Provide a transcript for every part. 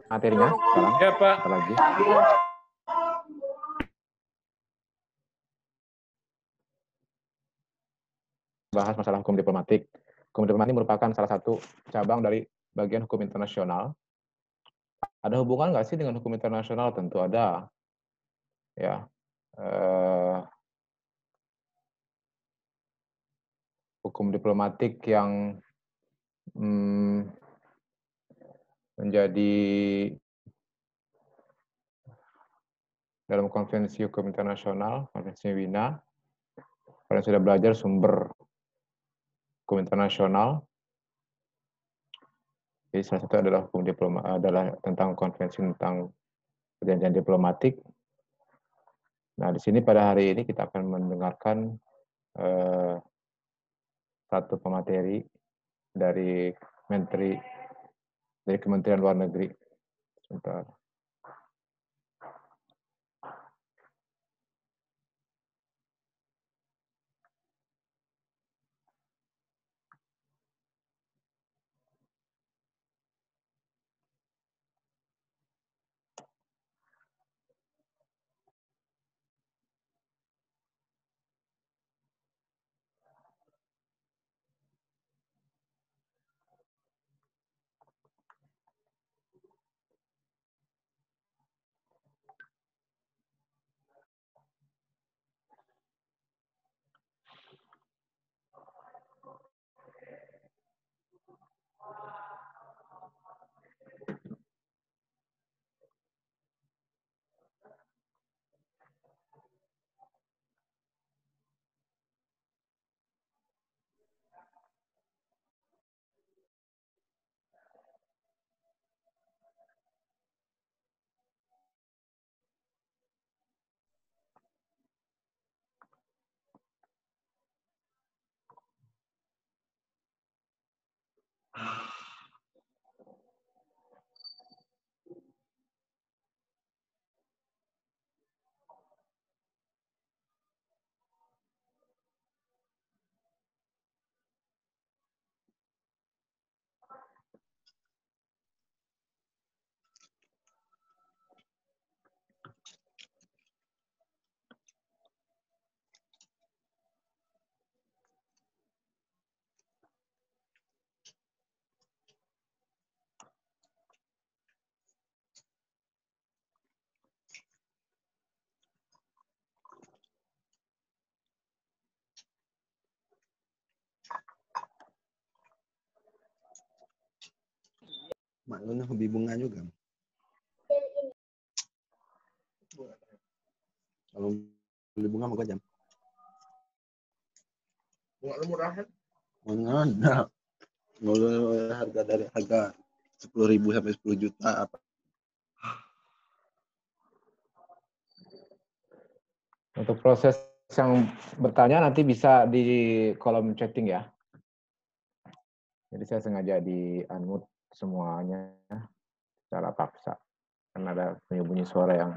materinya sekarang. Ya, Pak. Bentar lagi. Bahas masalah hukum diplomatik. Hukum diplomatik merupakan salah satu cabang dari bagian hukum internasional. Ada hubungan nggak sih dengan hukum internasional? Tentu ada. Ya, hukum diplomatik yang menjadi dalam konvensi hukum internasional, konvensi Wina. Kalian sudah belajar sumber hukum internasional. Jadi salah satu adalah hukum adalah tentang konvensi tentang perjanjian diplomatik. Nah, di sini pada hari ini kita akan mendengarkan satu pemateri dari Kementerian Luar Negeri. Sebentar. Maklumnya hobi bunga juga. Kalau beli bunga mau jam. Bunga lu murah kan? Enggak. Nggak harga dari harga 10.000 sampai 10 juta apa. Untuk proses yang bertanya nanti bisa di kolom chatting ya. Jadi saya sengaja di-unmute semuanya secara paksa. Karena ada bunyi-bunyi suara yang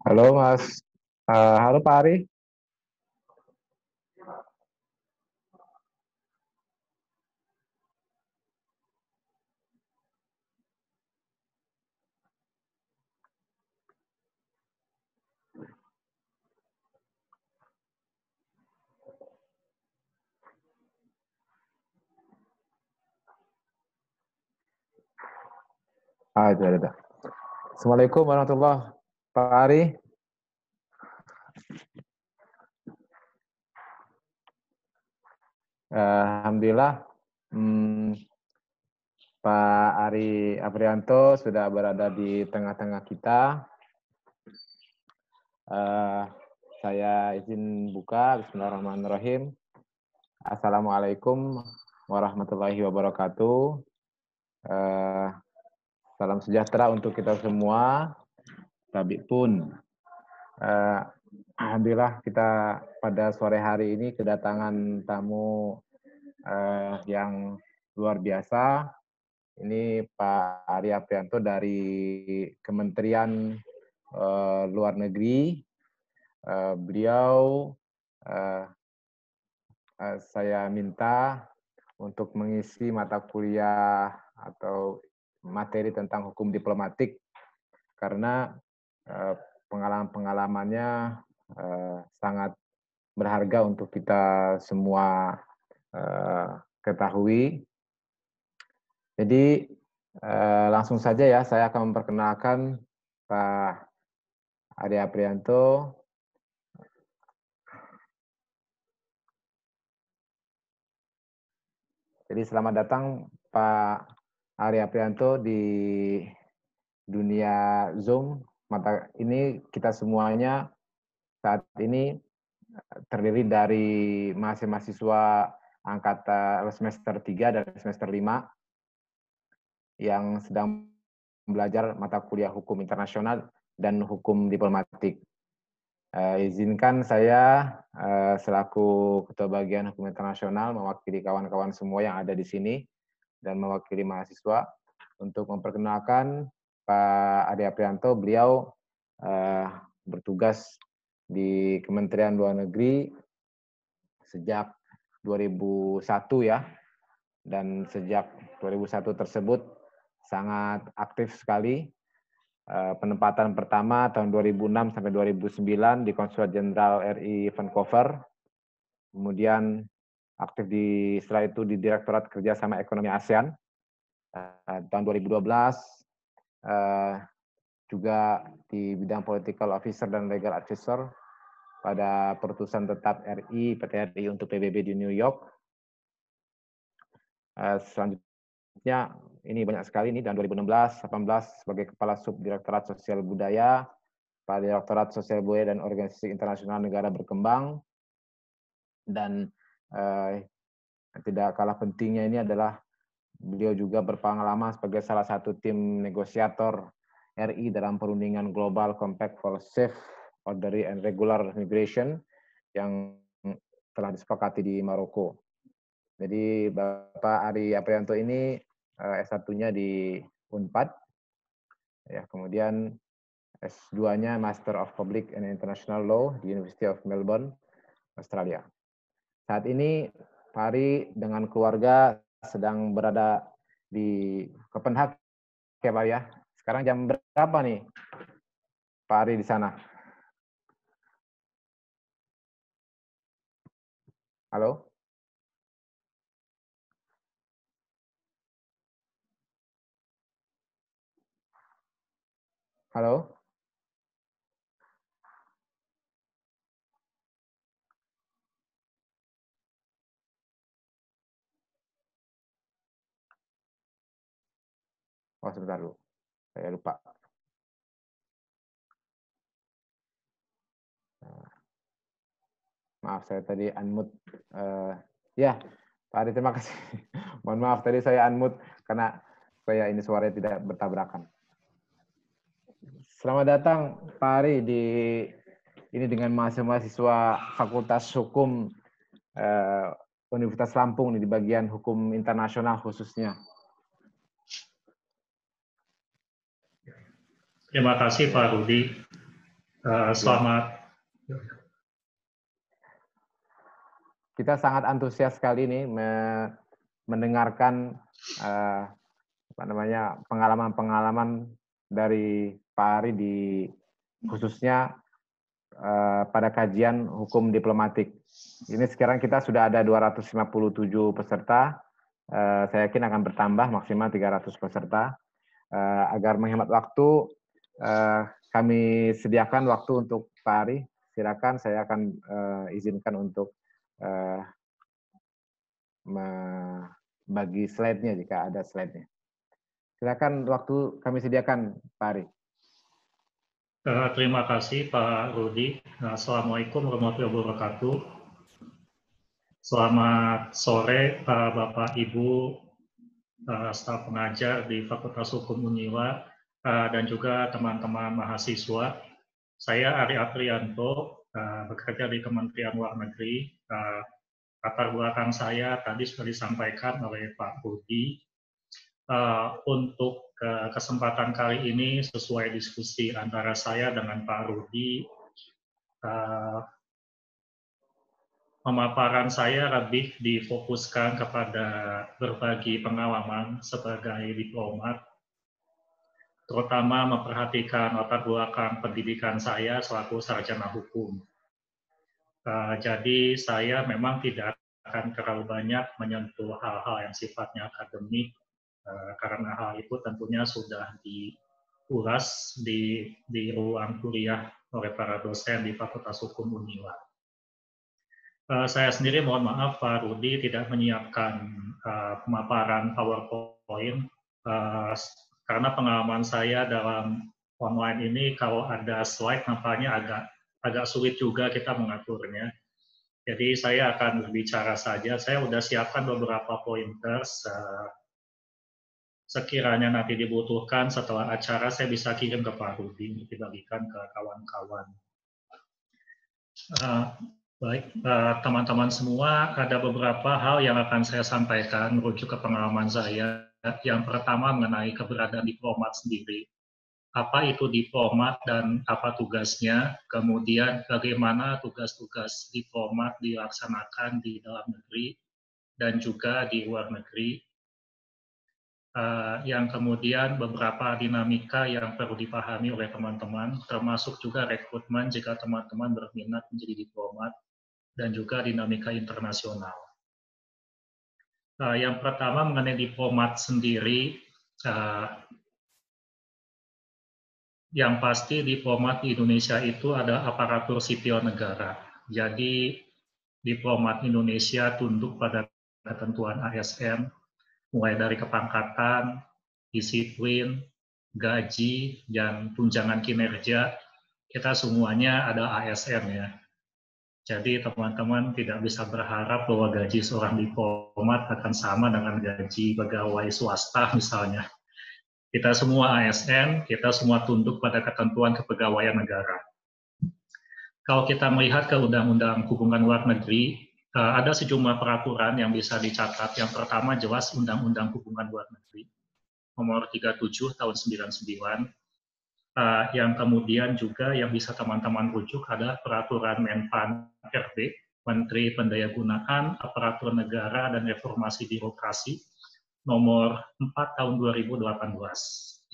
Halo Mas, halo Pak Ari. Itu ada. Assalamualaikum warahmatullahi wabarakatuh. Pak Ari. Alhamdulillah, Pak Ari Aprianto sudah berada di tengah-tengah kita. Saya izin buka. Bismillahirrahmanirrahim. Assalamualaikum warahmatullahi wabarakatuh. Salam sejahtera untuk kita semua. Tabi pun. Alhamdulillah kita pada sore hari ini kedatangan tamu yang luar biasa. Ini Pak Ari Aprianto dari Kementerian Luar Negeri. Beliau saya minta untuk mengisi mata kuliah atau materi tentang hukum diplomatik karena pengalaman-pengalamannya sangat berharga untuk kita semua ketahui. Jadi langsung saja ya, saya akan memperkenalkan Pak Ari Aprianto. Jadi selamat datang Pak Ari Aprianto di dunia Zoom. Ini kita semuanya saat ini terdiri dari mahasiswa angkatan semester 3 dan semester 5 yang sedang belajar mata kuliah hukum internasional dan hukum diplomatik. Izinkan saya selaku Ketua Bagian Hukum Internasional mewakili kawan-kawan semua yang ada di sini dan mewakili mahasiswa untuk memperkenalkan Pak Ari Aprianto. Beliau bertugas di Kementerian Luar Negeri sejak 2001 ya, dan sejak 2001 tersebut sangat aktif sekali. Penempatan pertama tahun 2006 sampai 2009 di Konsulat Jenderal RI Vancouver, kemudian aktif setelah itu di Direktorat Kerjasama Ekonomi ASEAN. Tahun 2012 juga di bidang political officer dan legal advisor pada Perutusan Tetap RI, PT RI untuk PBB di New York. Selanjutnya, ini banyak sekali nih, tahun 2016-18 sebagai Kepala Subdirektorat Sosial Budaya, pada Direktorat Sosial Budaya dan Organisasi Internasional Negara Berkembang. Dan tidak kalah pentingnya ini adalah beliau juga berpengalaman sebagai salah satu tim negosiator RI dalam perundingan Global Compact for Safe, Orderly, and Regular Migration yang telah disepakati di Maroko. Jadi Bapak Ari Aprianto ini S1-nya di Unpad, ya, kemudian S2-nya Master of Public and International Law di University of Melbourne, Australia. Saat ini Pak Ari dengan keluarga sedang berada di Copenhagen, ya Pak ya. Sekarang jam berapa nih Pak Ari di sana? Halo? Halo? Oh, sebentar dulu. Saya lupa. Maaf, saya tadi unmute. Ya, Pak Ari, terima kasih. Mohon maaf, tadi saya unmute karena saya ini suaranya tidak bertabrakan. Selamat datang, Pak Ari, di ini dengan mahasiswa Fakultas Hukum Universitas Lampung di bagian hukum internasional khususnya. Terima kasih Pak Rudi. Selamat. Kita sangat antusias sekali nih mendengarkan pengalaman-pengalaman dari Pak Ari di khususnya pada kajian hukum diplomatik. Ini sekarang kita sudah ada 257 peserta. Saya yakin akan bertambah maksimal 300 peserta. Agar menghemat waktu, kami sediakan waktu untuk Pak Ari. Silakan, saya akan izinkan untuk bagi slide-nya jika ada slide-nya. Silakan, waktu kami sediakan, Pak Ari. Terima kasih Pak Rudi. Assalamualaikum warahmatullahi wabarakatuh. Selamat sore Bapak Ibu staf pengajar di Fakultas Hukum Uniwa dan juga teman-teman mahasiswa. Saya Ari Aprianto, bekerja di Kementerian Luar Negeri. Latar belakang saya tadi sudah disampaikan oleh Pak Rudi. Untuk kesempatan kali ini sesuai diskusi antara saya dengan Pak Rudi, pemaparan saya lebih difokuskan kepada berbagi pengalaman sebagai diplomat, terutama memperhatikan latar belakang pendidikan saya selaku sarjana hukum. Jadi saya memang tidak akan terlalu banyak menyentuh hal-hal yang sifatnya akademik, karena hal itu tentunya sudah diulas di ruang kuliah oleh para dosen di Fakultas Hukum Uniwa. Saya sendiri mohon maaf Pak Rudi tidak menyiapkan pemaparan PowerPoint karena pengalaman saya dalam online ini kalau ada slide nampaknya agak sulit juga kita mengaturnya. Jadi saya akan berbicara saja. Saya sudah siapkan beberapa pointers. Sekiranya nanti dibutuhkan setelah acara, saya bisa kirim ke Pak Rudi untuk dibagikan ke kawan-kawan. Baik, teman-teman semua, ada beberapa hal yang akan saya sampaikan merujuk ke pengalaman saya. Yang pertama mengenai keberadaan diplomat sendiri. Apa itu diplomat dan apa tugasnya, kemudian bagaimana tugas-tugas diplomat dilaksanakan di dalam negeri dan juga di luar negeri. Yang kemudian beberapa dinamika yang perlu dipahami oleh teman-teman, termasuk juga rekrutmen jika teman-teman berminat menjadi diplomat, dan juga dinamika internasional. Yang pertama mengenai diplomat sendiri, Yang pasti diplomat di Indonesia itu ada aparatur sipil negara. Jadi diplomat Indonesia tunduk pada ketentuan ASN, mulai dari kepangkatan, disiplin, gaji, dan tunjangan kinerja, kita semuanya ada ASN ya. Jadi teman-teman tidak bisa berharap bahwa gaji seorang diplomat akan sama dengan gaji pegawai swasta misalnya. Kita semua ASN, kita semua tunduk pada ketentuan kepegawaian negara. Kalau kita melihat ke Undang-Undang Hubungan Luar Negeri, ada sejumlah peraturan yang bisa dicatat. Yang pertama jelas Undang-Undang Hubungan Luar Negeri, nomor 37 tahun 99. Yang kemudian juga yang bisa teman-teman rujuk ada peraturan Menpan RB, Menteri Pendayagunaan Aparatur Negara dan Reformasi Birokrasi, nomor 4 tahun 2018.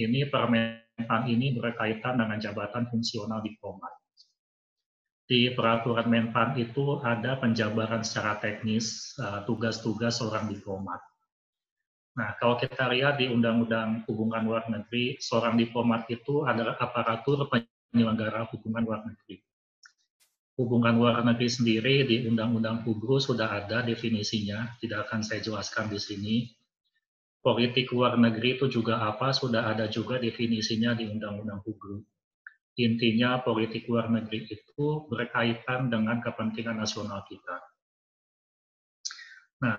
Ini Permenpan ini berkaitan dengan jabatan fungsional diplomat. Di peraturan Menpan itu ada penjabaran secara teknis tugas-tugas seorang diplomat. Nah, kalau kita lihat di Undang-Undang Hubungan Luar Negeri, seorang diplomat itu adalah aparatur penyelenggara hubungan luar negeri. Hubungan luar negeri sendiri di Undang-Undang HUBRU sudah ada definisinya, tidak akan saya jelaskan di sini. Politik luar negeri itu juga apa, sudah ada juga definisinya di Undang-Undang HUBRU. Intinya politik luar negeri itu berkaitan dengan kepentingan nasional kita. Nah,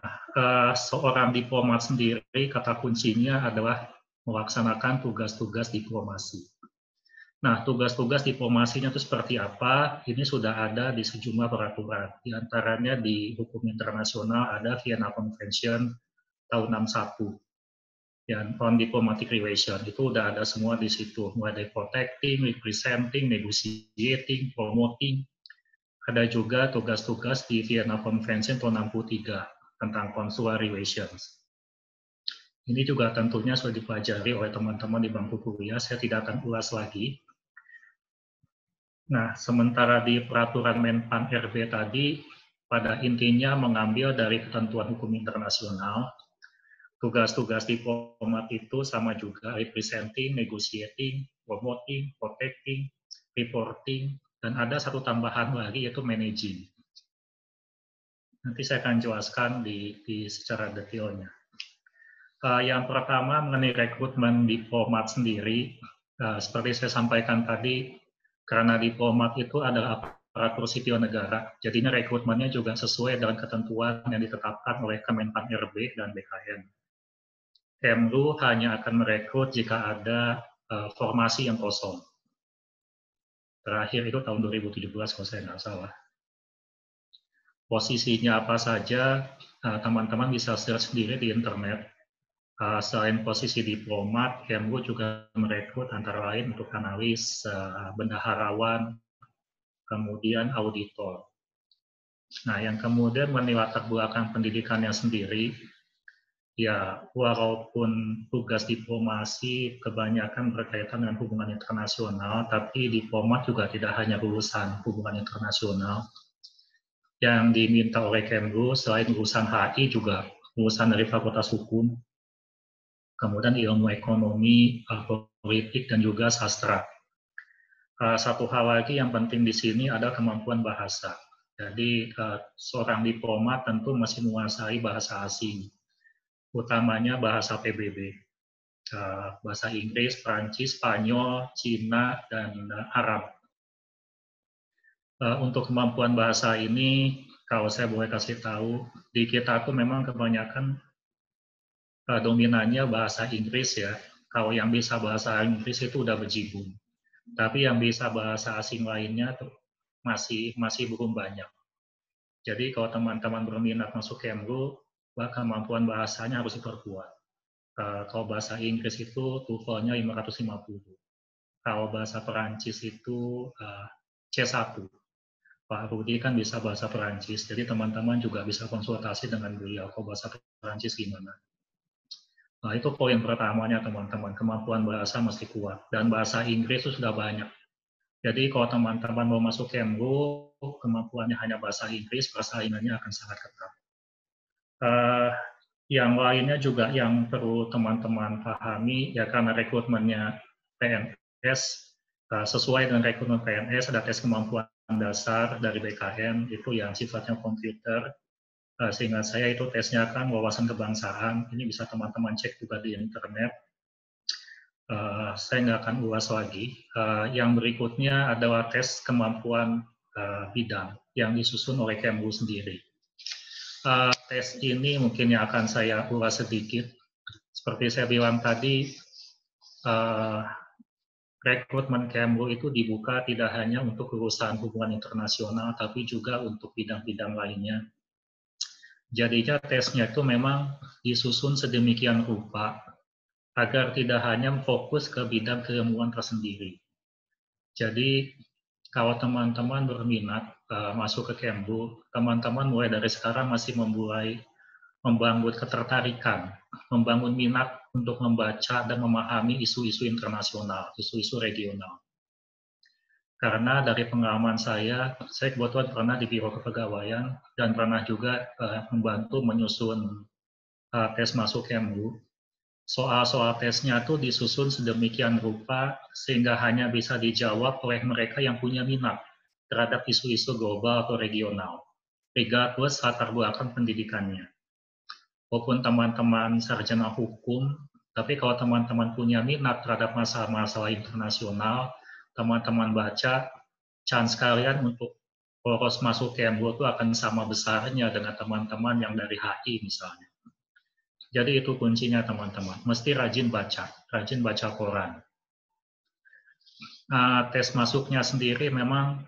seorang diplomat sendiri kata kuncinya adalah melaksanakan tugas-tugas diplomasi. Nah, tugas-tugas diplomasinya itu seperti apa? Ini sudah ada di sejumlah peraturan. Di antaranya di hukum internasional ada Vienna Convention tahun 61. Dan on diplomatic relation itu udah ada semua di situ, mulai dari protecting, representing, negotiating, promoting. Ada juga tugas-tugas di Vienna Convention tahun 63 tentang consular relations. Ini juga tentunya sudah dipelajari oleh teman-teman di bangku kuliah, saya tidak akan ulas lagi. Nah, sementara di peraturan Menpan RB tadi, pada intinya mengambil dari ketentuan hukum internasional, tugas-tugas diplomat itu sama juga, representing, negotiating, promoting, protecting, reporting, dan ada satu tambahan lagi yaitu managing. Nanti saya akan jelaskan di secara detailnya. Yang pertama mengenai rekrutmen diplomat sendiri, seperti saya sampaikan tadi, karena diplomat itu adalah aparatur sipil negara, jadinya rekrutmennya juga sesuai dengan ketentuan yang ditetapkan oleh Kemenpan RB dan BKN. Kemlu hanya akan merekrut jika ada formasi yang kosong. Terakhir itu tahun 2017 kalau saya nggak salah. Posisinya apa saja, teman-teman bisa search sendiri di internet. Selain posisi diplomat, Kemlu juga merekrut antara lain untuk analis, bendaharawan, kemudian auditor. Nah, yang kemudian menilatar belakang pendidikannya sendiri, ya walaupun tugas diplomasi kebanyakan berkaitan dengan hubungan internasional, tapi diplomat juga tidak hanya lulusan hubungan internasional. Yang diminta oleh Kemlu selain lulusan HI juga lulusan dari Fakultas Hukum, kemudian ilmu ekonomi, politik, dan juga sastra. Satu hal lagi yang penting di sini adalah kemampuan bahasa. Jadi seorang diplomat tentu masih menguasai bahasa asing, utamanya bahasa PBB, bahasa Inggris, Prancis, Spanyol, Cina, dan Arab. Untuk kemampuan bahasa ini, kalau saya boleh kasih tahu, di kita tuh memang kebanyakan dominannya bahasa Inggris ya. Kalau yang bisa bahasa Inggris itu udah berjibun. Tapi yang bisa bahasa asing lainnya tuh masih belum banyak. Jadi kalau teman-teman berminat masuk Kemlu, kemampuan bahasanya harus diperkuat. Kalau bahasa Inggris itu TOEFL-nya 550. Kalau bahasa Perancis itu C1. Pak Rudi kan bisa bahasa Perancis, jadi teman-teman juga bisa konsultasi dengan beliau kalau bahasa Perancis gimana. Nah, itu poin pertamanya teman-teman, kemampuan bahasa mesti kuat. Dan bahasa Inggris itu sudah banyak. Jadi kalau teman-teman mau masuk Kemlu, kemampuannya hanya bahasa Inggris, persaingannya akan sangat ketat. Yang lainnya juga yang perlu teman-teman pahami, ya karena rekrutmennya PNS, sesuai dengan rekrutmen PNS ada tes kemampuan dasar dari BKN itu yang sifatnya komputer. Seingat saya itu tesnya kan wawasan kebangsaan. Ini bisa teman-teman cek juga di internet. Saya nggak akan ulas lagi. Yang berikutnya adalah tes kemampuan bidang yang disusun oleh Kemlu sendiri. Tes ini mungkin yang akan saya ulas sedikit. Seperti saya bilang tadi, rekrutmen Kemlu itu dibuka tidak hanya untuk urusan hubungan internasional, tapi juga untuk bidang-bidang lainnya. Jadinya tesnya itu memang disusun sedemikian rupa agar tidak hanya fokus ke bidang keilmuan tersendiri. Jadi kalau teman-teman berminat masuk ke Kemlu, teman-teman mulai dari sekarang masih membangun ketertarikan, membangun minat untuk membaca dan memahami isu-isu internasional, isu-isu regional. Karena dari pengalaman saya kebetulan pernah di Biro Kepegawaian dan pernah juga membantu menyusun tes masuk Kemlu. Soal-soal tesnya itu disusun sedemikian rupa sehingga hanya bisa dijawab oleh mereka yang punya minat terhadap isu-isu global atau regional, regardless latar belakang pendidikannya. Walaupun teman-teman sarjana hukum, tapi kalau teman-teman punya minat terhadap masalah-masalah internasional, teman-teman baca, chance kalian untuk lolos masuk Kemlu itu akan sama besarnya dengan teman-teman yang dari HI misalnya. Jadi itu kuncinya teman-teman, mesti rajin baca koran. Tes masuknya sendiri memang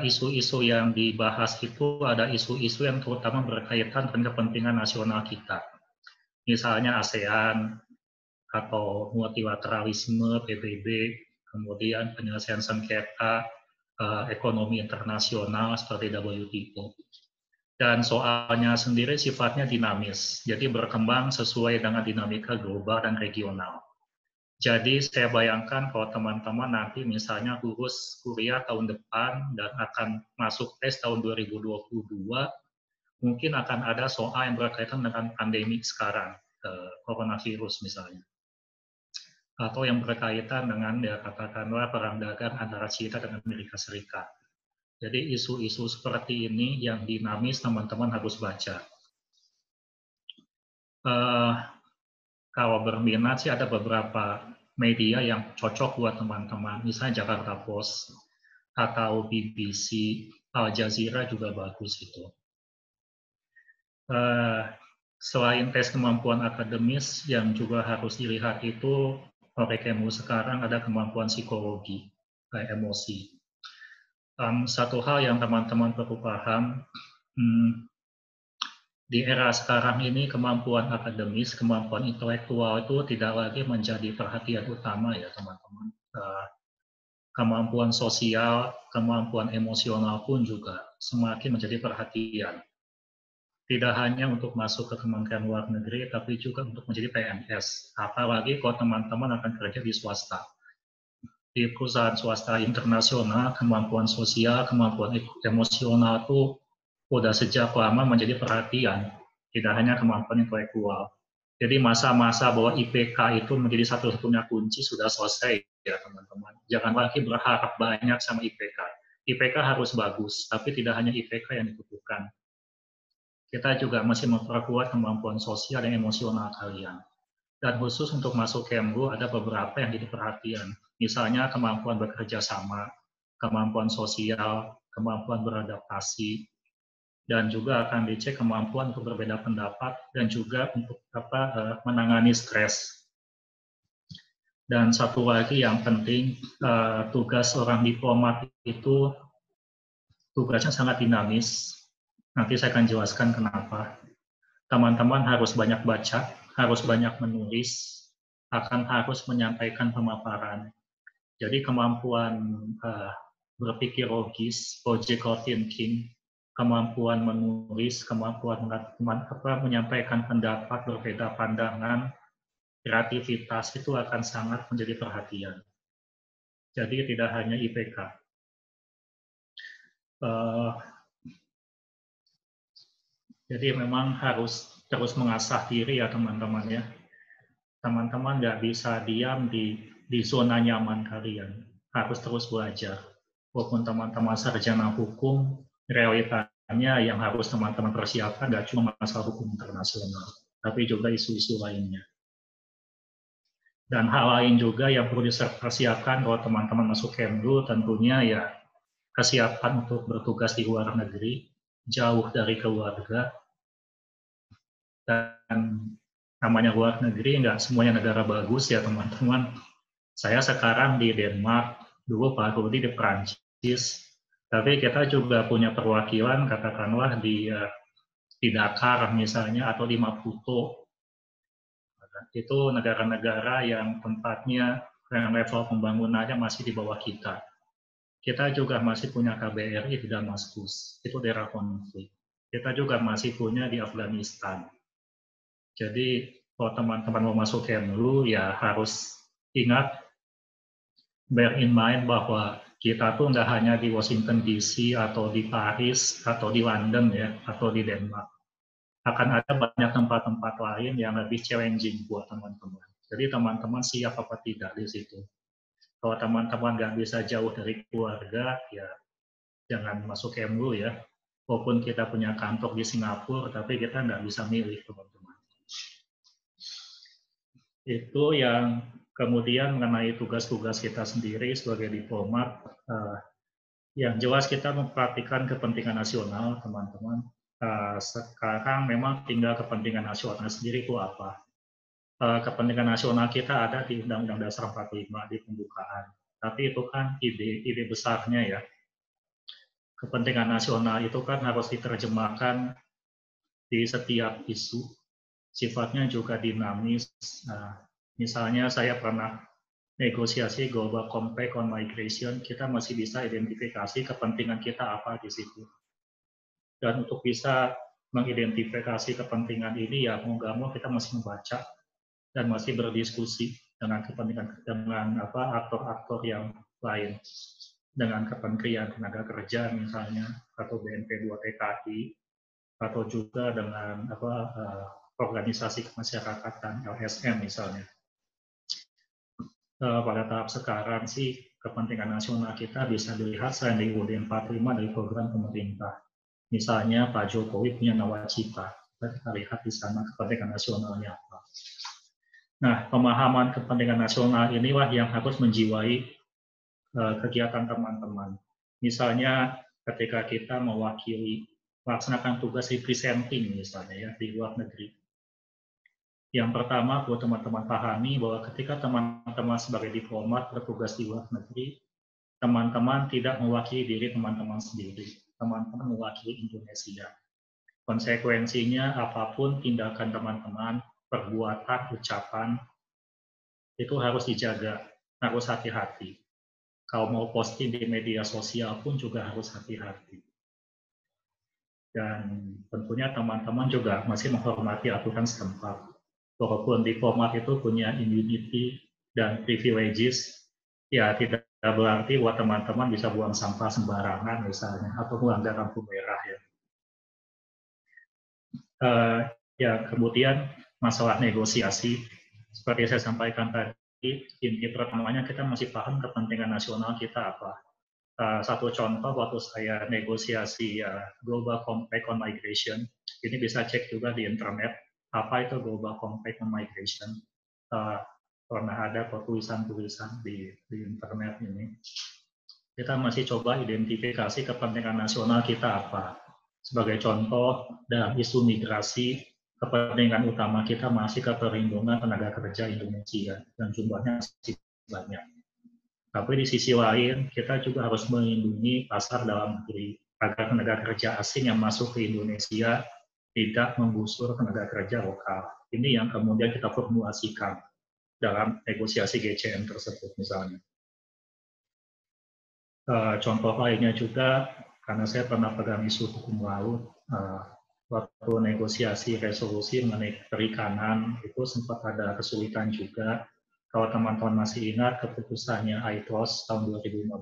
isu-isu yang dibahas itu ada isu-isu yang terutama berkaitan dengan kepentingan nasional kita. Misalnya ASEAN, atau multilateralisme, PBB, kemudian penyelesaian sengketa ekonomi internasional seperti WTO. Dan soalnya sendiri sifatnya dinamis, jadi berkembang sesuai dengan dinamika global dan regional. Jadi saya bayangkan kalau teman-teman nanti misalnya lulus kuliah tahun depan dan akan masuk tes tahun 2022, mungkin akan ada soal yang berkaitan dengan pandemi sekarang, coronavirus misalnya. Atau yang berkaitan dengan ya katakanlah perang dagang antara China dan Amerika Serikat. Jadi isu-isu seperti ini yang dinamis teman-teman harus baca. Kalau berminat sih ada beberapa media yang cocok buat teman-teman, misalnya Jakarta Post atau BBC, Al Jazeera juga bagus itu. Selain tes kemampuan akademis yang juga harus dilihat itu oleh Kemlu sekarang ada kemampuan psikologi, emosi. Satu hal yang teman-teman perlu paham, di era sekarang ini kemampuan akademis, kemampuan intelektual itu tidak lagi menjadi perhatian utama ya teman-teman. Kemampuan sosial, kemampuan emosional pun juga semakin menjadi perhatian. Tidak hanya untuk masuk ke Kementerian Luar Negeri, tapi juga untuk menjadi PNS. Apalagi kalau teman-teman akan kerja di swasta. Di perusahaan swasta internasional, kemampuan sosial, kemampuan emosional itu sudah sejak lama menjadi perhatian, tidak hanya kemampuan intelektual. Jadi masa-masa bahwa IPK itu menjadi satu-satunya kunci sudah selesai ya teman-teman. Jangan lagi berharap banyak sama IPK. IPK harus bagus, tapi tidak hanya IPK yang dibutuhkan. Kita juga masih memperkuat kemampuan sosial dan emosional kalian. Dan khusus untuk masuk Kemlu ada beberapa yang jadi perhatian. Misalnya kemampuan bekerja sama, kemampuan sosial, kemampuan beradaptasi, dan juga akan dicek kemampuan untuk berbeda pendapat dan juga untuk menangani stres. Dan satu lagi yang penting, tugas seorang diplomat itu tugasnya sangat dinamis. Nanti saya akan jelaskan kenapa. Teman-teman harus banyak baca, harus banyak menulis, akan harus menyampaikan pemaparan. Jadi kemampuan berpikir logis, logical thinking, kemampuan menulis, kemampuan menyampaikan pendapat, berbeda pandangan, kreativitas itu akan sangat menjadi perhatian. Jadi tidak hanya IPK. Jadi memang harus terus mengasah diri ya teman-teman ya. Teman-teman nggak bisa diam di zona nyaman kalian. harus terus belajar. Walaupun teman-teman sarjana hukum, realitanya yang harus teman-teman persiapkan nggak cuma masalah hukum internasional, tapi juga isu-isu lainnya. Dan hal lain juga yang perlu dipersiapkan kalau teman-teman masuk Kemlu, tentunya ya kesiapan untuk bertugas di luar negeri, jauh dari keluarga, dan namanya luar negeri nggak semuanya negara bagus ya teman-teman. Saya sekarang di Denmark, dulu Pak Rudi di Prancis, tapi kita juga punya perwakilan katakanlah di Dakar misalnya atau di Maputo. Itu negara-negara yang tempatnya yang level pembangunannya masih di bawah kita. Kita juga masih punya KBRI di Damaskus, itu daerah konflik. Kita juga masih punya di Afghanistan. Jadi kalau teman-teman mau masuk Kemlu ya harus ingat, bear in mind bahwa kita tuh nggak hanya di Washington DC atau di Paris atau di London ya atau di Denmark. Akan ada banyak tempat-tempat lain yang lebih challenging buat teman-teman. Jadi teman-teman siap apa tidak di situ. Kalau teman-teman nggak bisa jauh dari keluarga, ya jangan masuk Kemlu ya. Walaupun kita punya kantor di Singapura, tapi kita nggak bisa milih teman-teman. Itu yang kemudian mengenai tugas-tugas kita sendiri sebagai diplomat. Yang jelas kita memperhatikan kepentingan nasional, teman-teman. Sekarang memang tinggal kepentingan nasional sendiri itu apa. Kepentingan nasional kita ada di Undang-Undang Dasar 45 di pembukaan. Tapi itu kan ide besarnya ya. Kepentingan nasional itu kan harus diterjemahkan di setiap isu. Sifatnya juga dinamis. Misalnya saya pernah negosiasi Global Compact on Migration, kita masih bisa identifikasi kepentingan kita apa di situ. Dan untuk bisa mengidentifikasi kepentingan ini ya mau nggak mau kita masih membaca dan masih berdiskusi dengan kepentingan dengan aktor-aktor yang lain, dengan Kementerian Tenaga Kerja misalnya atau BNP 2 TKI atau juga dengan organisasi kemasyarakatan LSM misalnya. Pada tahap sekarang sih kepentingan nasional kita bisa dilihat selain di UUD 45 dari program pemerintah. Misalnya Pak Jokowi punya nawacita, kita lihat di sana kepentingan nasionalnya apa. Nah, pemahaman kepentingan nasional inilah yang harus menjiwai kegiatan teman-teman. Misalnya ketika kita mewakili, melaksanakan tugas representing misalnya ya di luar negeri. Yang pertama, buat teman-teman pahami bahwa ketika teman-teman sebagai diplomat bertugas di luar negeri, teman-teman tidak mewakili diri teman-teman sendiri. Teman-teman mewakili Indonesia. Konsekuensinya, apapun tindakan teman-teman, perbuatan, ucapan, itu harus dijaga, harus hati-hati. Kalau mau posting di media sosial pun juga harus hati-hati. Dan tentunya teman-teman juga masih menghormati aturan setempat. Walaupun diplomat itu punya immunity dan privileges, ya tidak berarti buat teman-teman bisa buang sampah sembarangan misalnya, atau melanggar lampu merah ya. Ya kemudian masalah negosiasi, seperti saya sampaikan tadi, inti pertamanya kita masih paham kepentingan nasional kita apa. Satu contoh waktu saya negosiasi Global Compact on Migration, ini bisa cek juga di internet, apa itu Global Compact on Migration. Pernah ada tulisan-tulisan di internet ini. Kita masih coba identifikasi kepentingan nasional kita apa. Sebagai contoh, dalam isu migrasi, kepentingan utama kita masih ke perlindungan tenaga kerja Indonesia, dan jumlahnya masih banyak. Tapi di sisi lain, kita juga harus melindungi pasar dalam negeri, agar tenaga kerja asing yang masuk ke Indonesia tidak menggusur tenaga kerja lokal. Ini yang kemudian kita formulasikan dalam negosiasi GCM tersebut misalnya. Contoh lainnya juga, karena saya pernah pegang isu hukum laut, waktu negosiasi resolusi mengenai perikanan, itu sempat ada kesulitan juga. Kalau teman-teman masih ingat keputusannya ITLOS tahun 2015,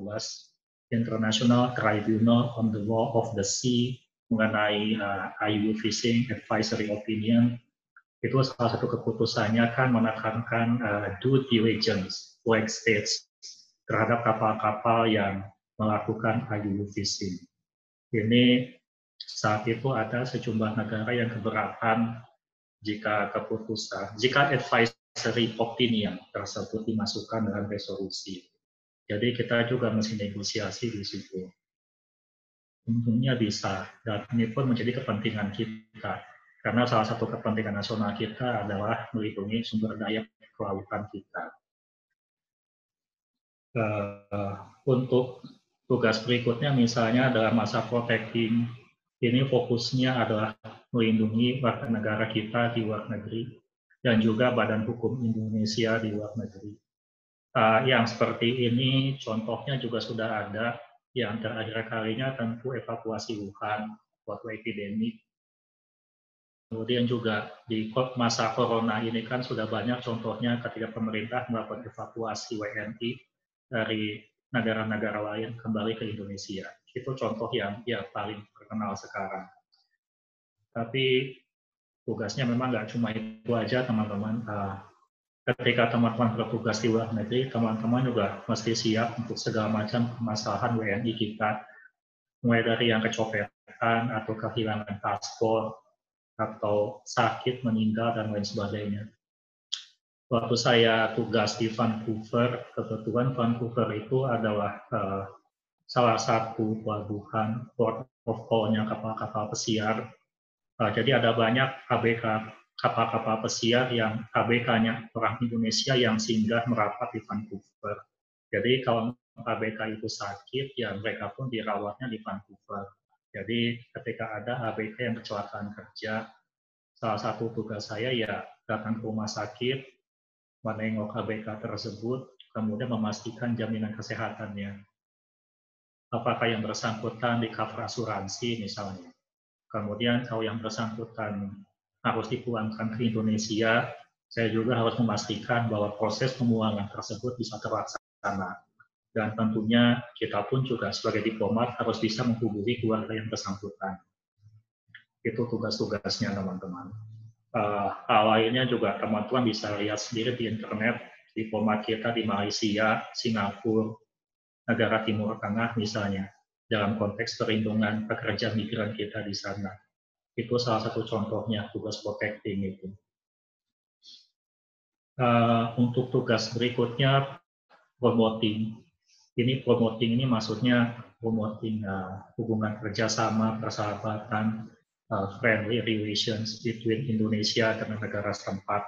International Tribunal on the Law of the Sea, mengenai IUU Fishing Advisory Opinion, itu salah satu keputusannya kan menekankan due diligence flag states terhadap kapal-kapal yang melakukan IUU fishing. Ini saat itu ada sejumlah negara yang keberatan jika advisory opinion tersebut dimasukkan dalam resolusi. Jadi kita juga mesti negosiasi di situ. Untungnya bisa, dan ini pun menjadi kepentingan kita. Karena salah satu kepentingan nasional kita adalah melindungi sumber daya kelautan kita. Untuk tugas berikutnya misalnya dalam masa protecting, ini fokusnya adalah melindungi warga negara kita di luar negeri dan juga badan hukum Indonesia di luar negeri. Yang seperti ini contohnya juga sudah ada, yang terakhir kalinya tentu evakuasi Wuhan waktu epidemi. Kemudian juga di masa corona ini kan sudah banyak contohnya ketika pemerintah melakukan evakuasi WNI dari negara-negara lain kembali ke Indonesia. Itu contoh yang paling terkenal sekarang. Tapi tugasnya memang nggak cuma itu aja, teman-teman. Ketika teman-teman bertugas di luar negeri, teman-teman juga mesti siap untuk segala macam permasalahan WNI kita, mulai dari yang kecopetan atau kehilangan paspor, atau sakit, meninggal, dan lain sebagainya. Waktu saya tugas di Vancouver, kebetulan Vancouver itu adalah salah satu pelabuhan port of call-nya kapal-kapal pesiar. Jadi ada banyak ABK kapal-kapal pesiar yang ABK-nya orang Indonesia yang singgah merapat di Vancouver. Jadi kalau ABK itu sakit, ya mereka pun dirawatnya di Vancouver. Jadi ketika ada ABK yang kecelakaan kerja, salah satu tugas saya ya datang ke rumah sakit, menengok ABK tersebut, kemudian memastikan jaminan kesehatannya. Apakah yang bersangkutan di cover asuransi misalnya. Kemudian kalau yang bersangkutan harus dipulangkan ke Indonesia, saya juga harus memastikan bahwa proses pemulangan tersebut bisa terlaksana. Dan tentunya kita pun juga sebagai diplomat harus bisa menghubungi keluarga yang bersangkutan. Itu tugas-tugasnya, teman-teman. Hal lainnya juga teman-teman bisa lihat sendiri di internet, diplomat kita di Malaysia, Singapura, negara Timur Tengah misalnya, dalam konteks perlindungan pekerja migran kita di sana. Itu salah satu contohnya tugas protecting itu. Untuk tugas berikutnya, promoting. Promoting ini maksudnya promoting hubungan kerjasama, persahabatan, friendly relations between Indonesia dan negara setempat.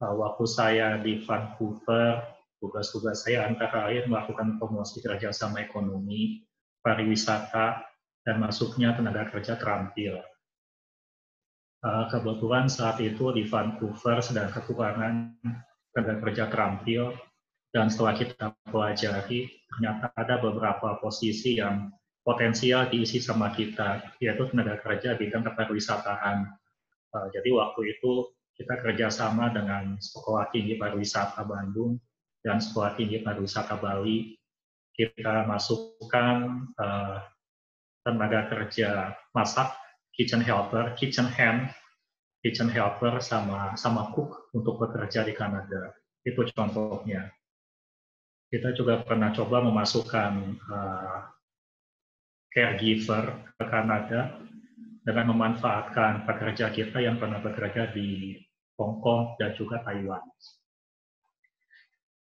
Waktu saya di Vancouver, tugas-tugas saya antara lain melakukan promosi kerjasama ekonomi, pariwisata, dan masuknya tenaga kerja terampil. Kebetulan saat itu di Vancouver sedang kekurangan tenaga kerja terampil, dan setelah kita pelajari, ternyata ada beberapa posisi yang potensial diisi sama kita, yaitu tenaga kerja bidang kepariwisataan. Jadi waktu itu kita kerjasama dengan Sekolah Tinggi Pariwisata Bandung dan Sekolah Tinggi Pariwisata Bali. Kita masukkan tenaga kerja masak, kitchen helper, kitchen helper sama cook untuk bekerja di Kanada. Itu contohnya. Kita juga pernah coba memasukkan caregiver ke Kanada dengan memanfaatkan pekerja kita yang pernah bekerja di Hong Kong dan juga Taiwan.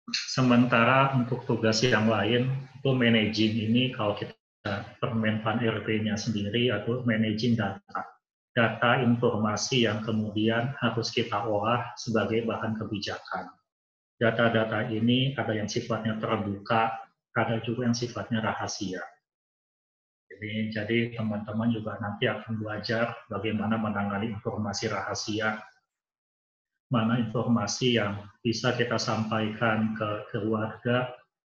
Sementara untuk tugas yang lain, itu managing ini kalau kita Permenpan RB-nya sendiri atau managing data informasi yang kemudian harus kita olah sebagai bahan kebijakan. Data-data ini ada yang sifatnya terbuka, ada juga yang sifatnya rahasia. Jadi teman-teman juga nanti akan belajar bagaimana menangani informasi rahasia, mana informasi yang bisa kita sampaikan ke keluarga,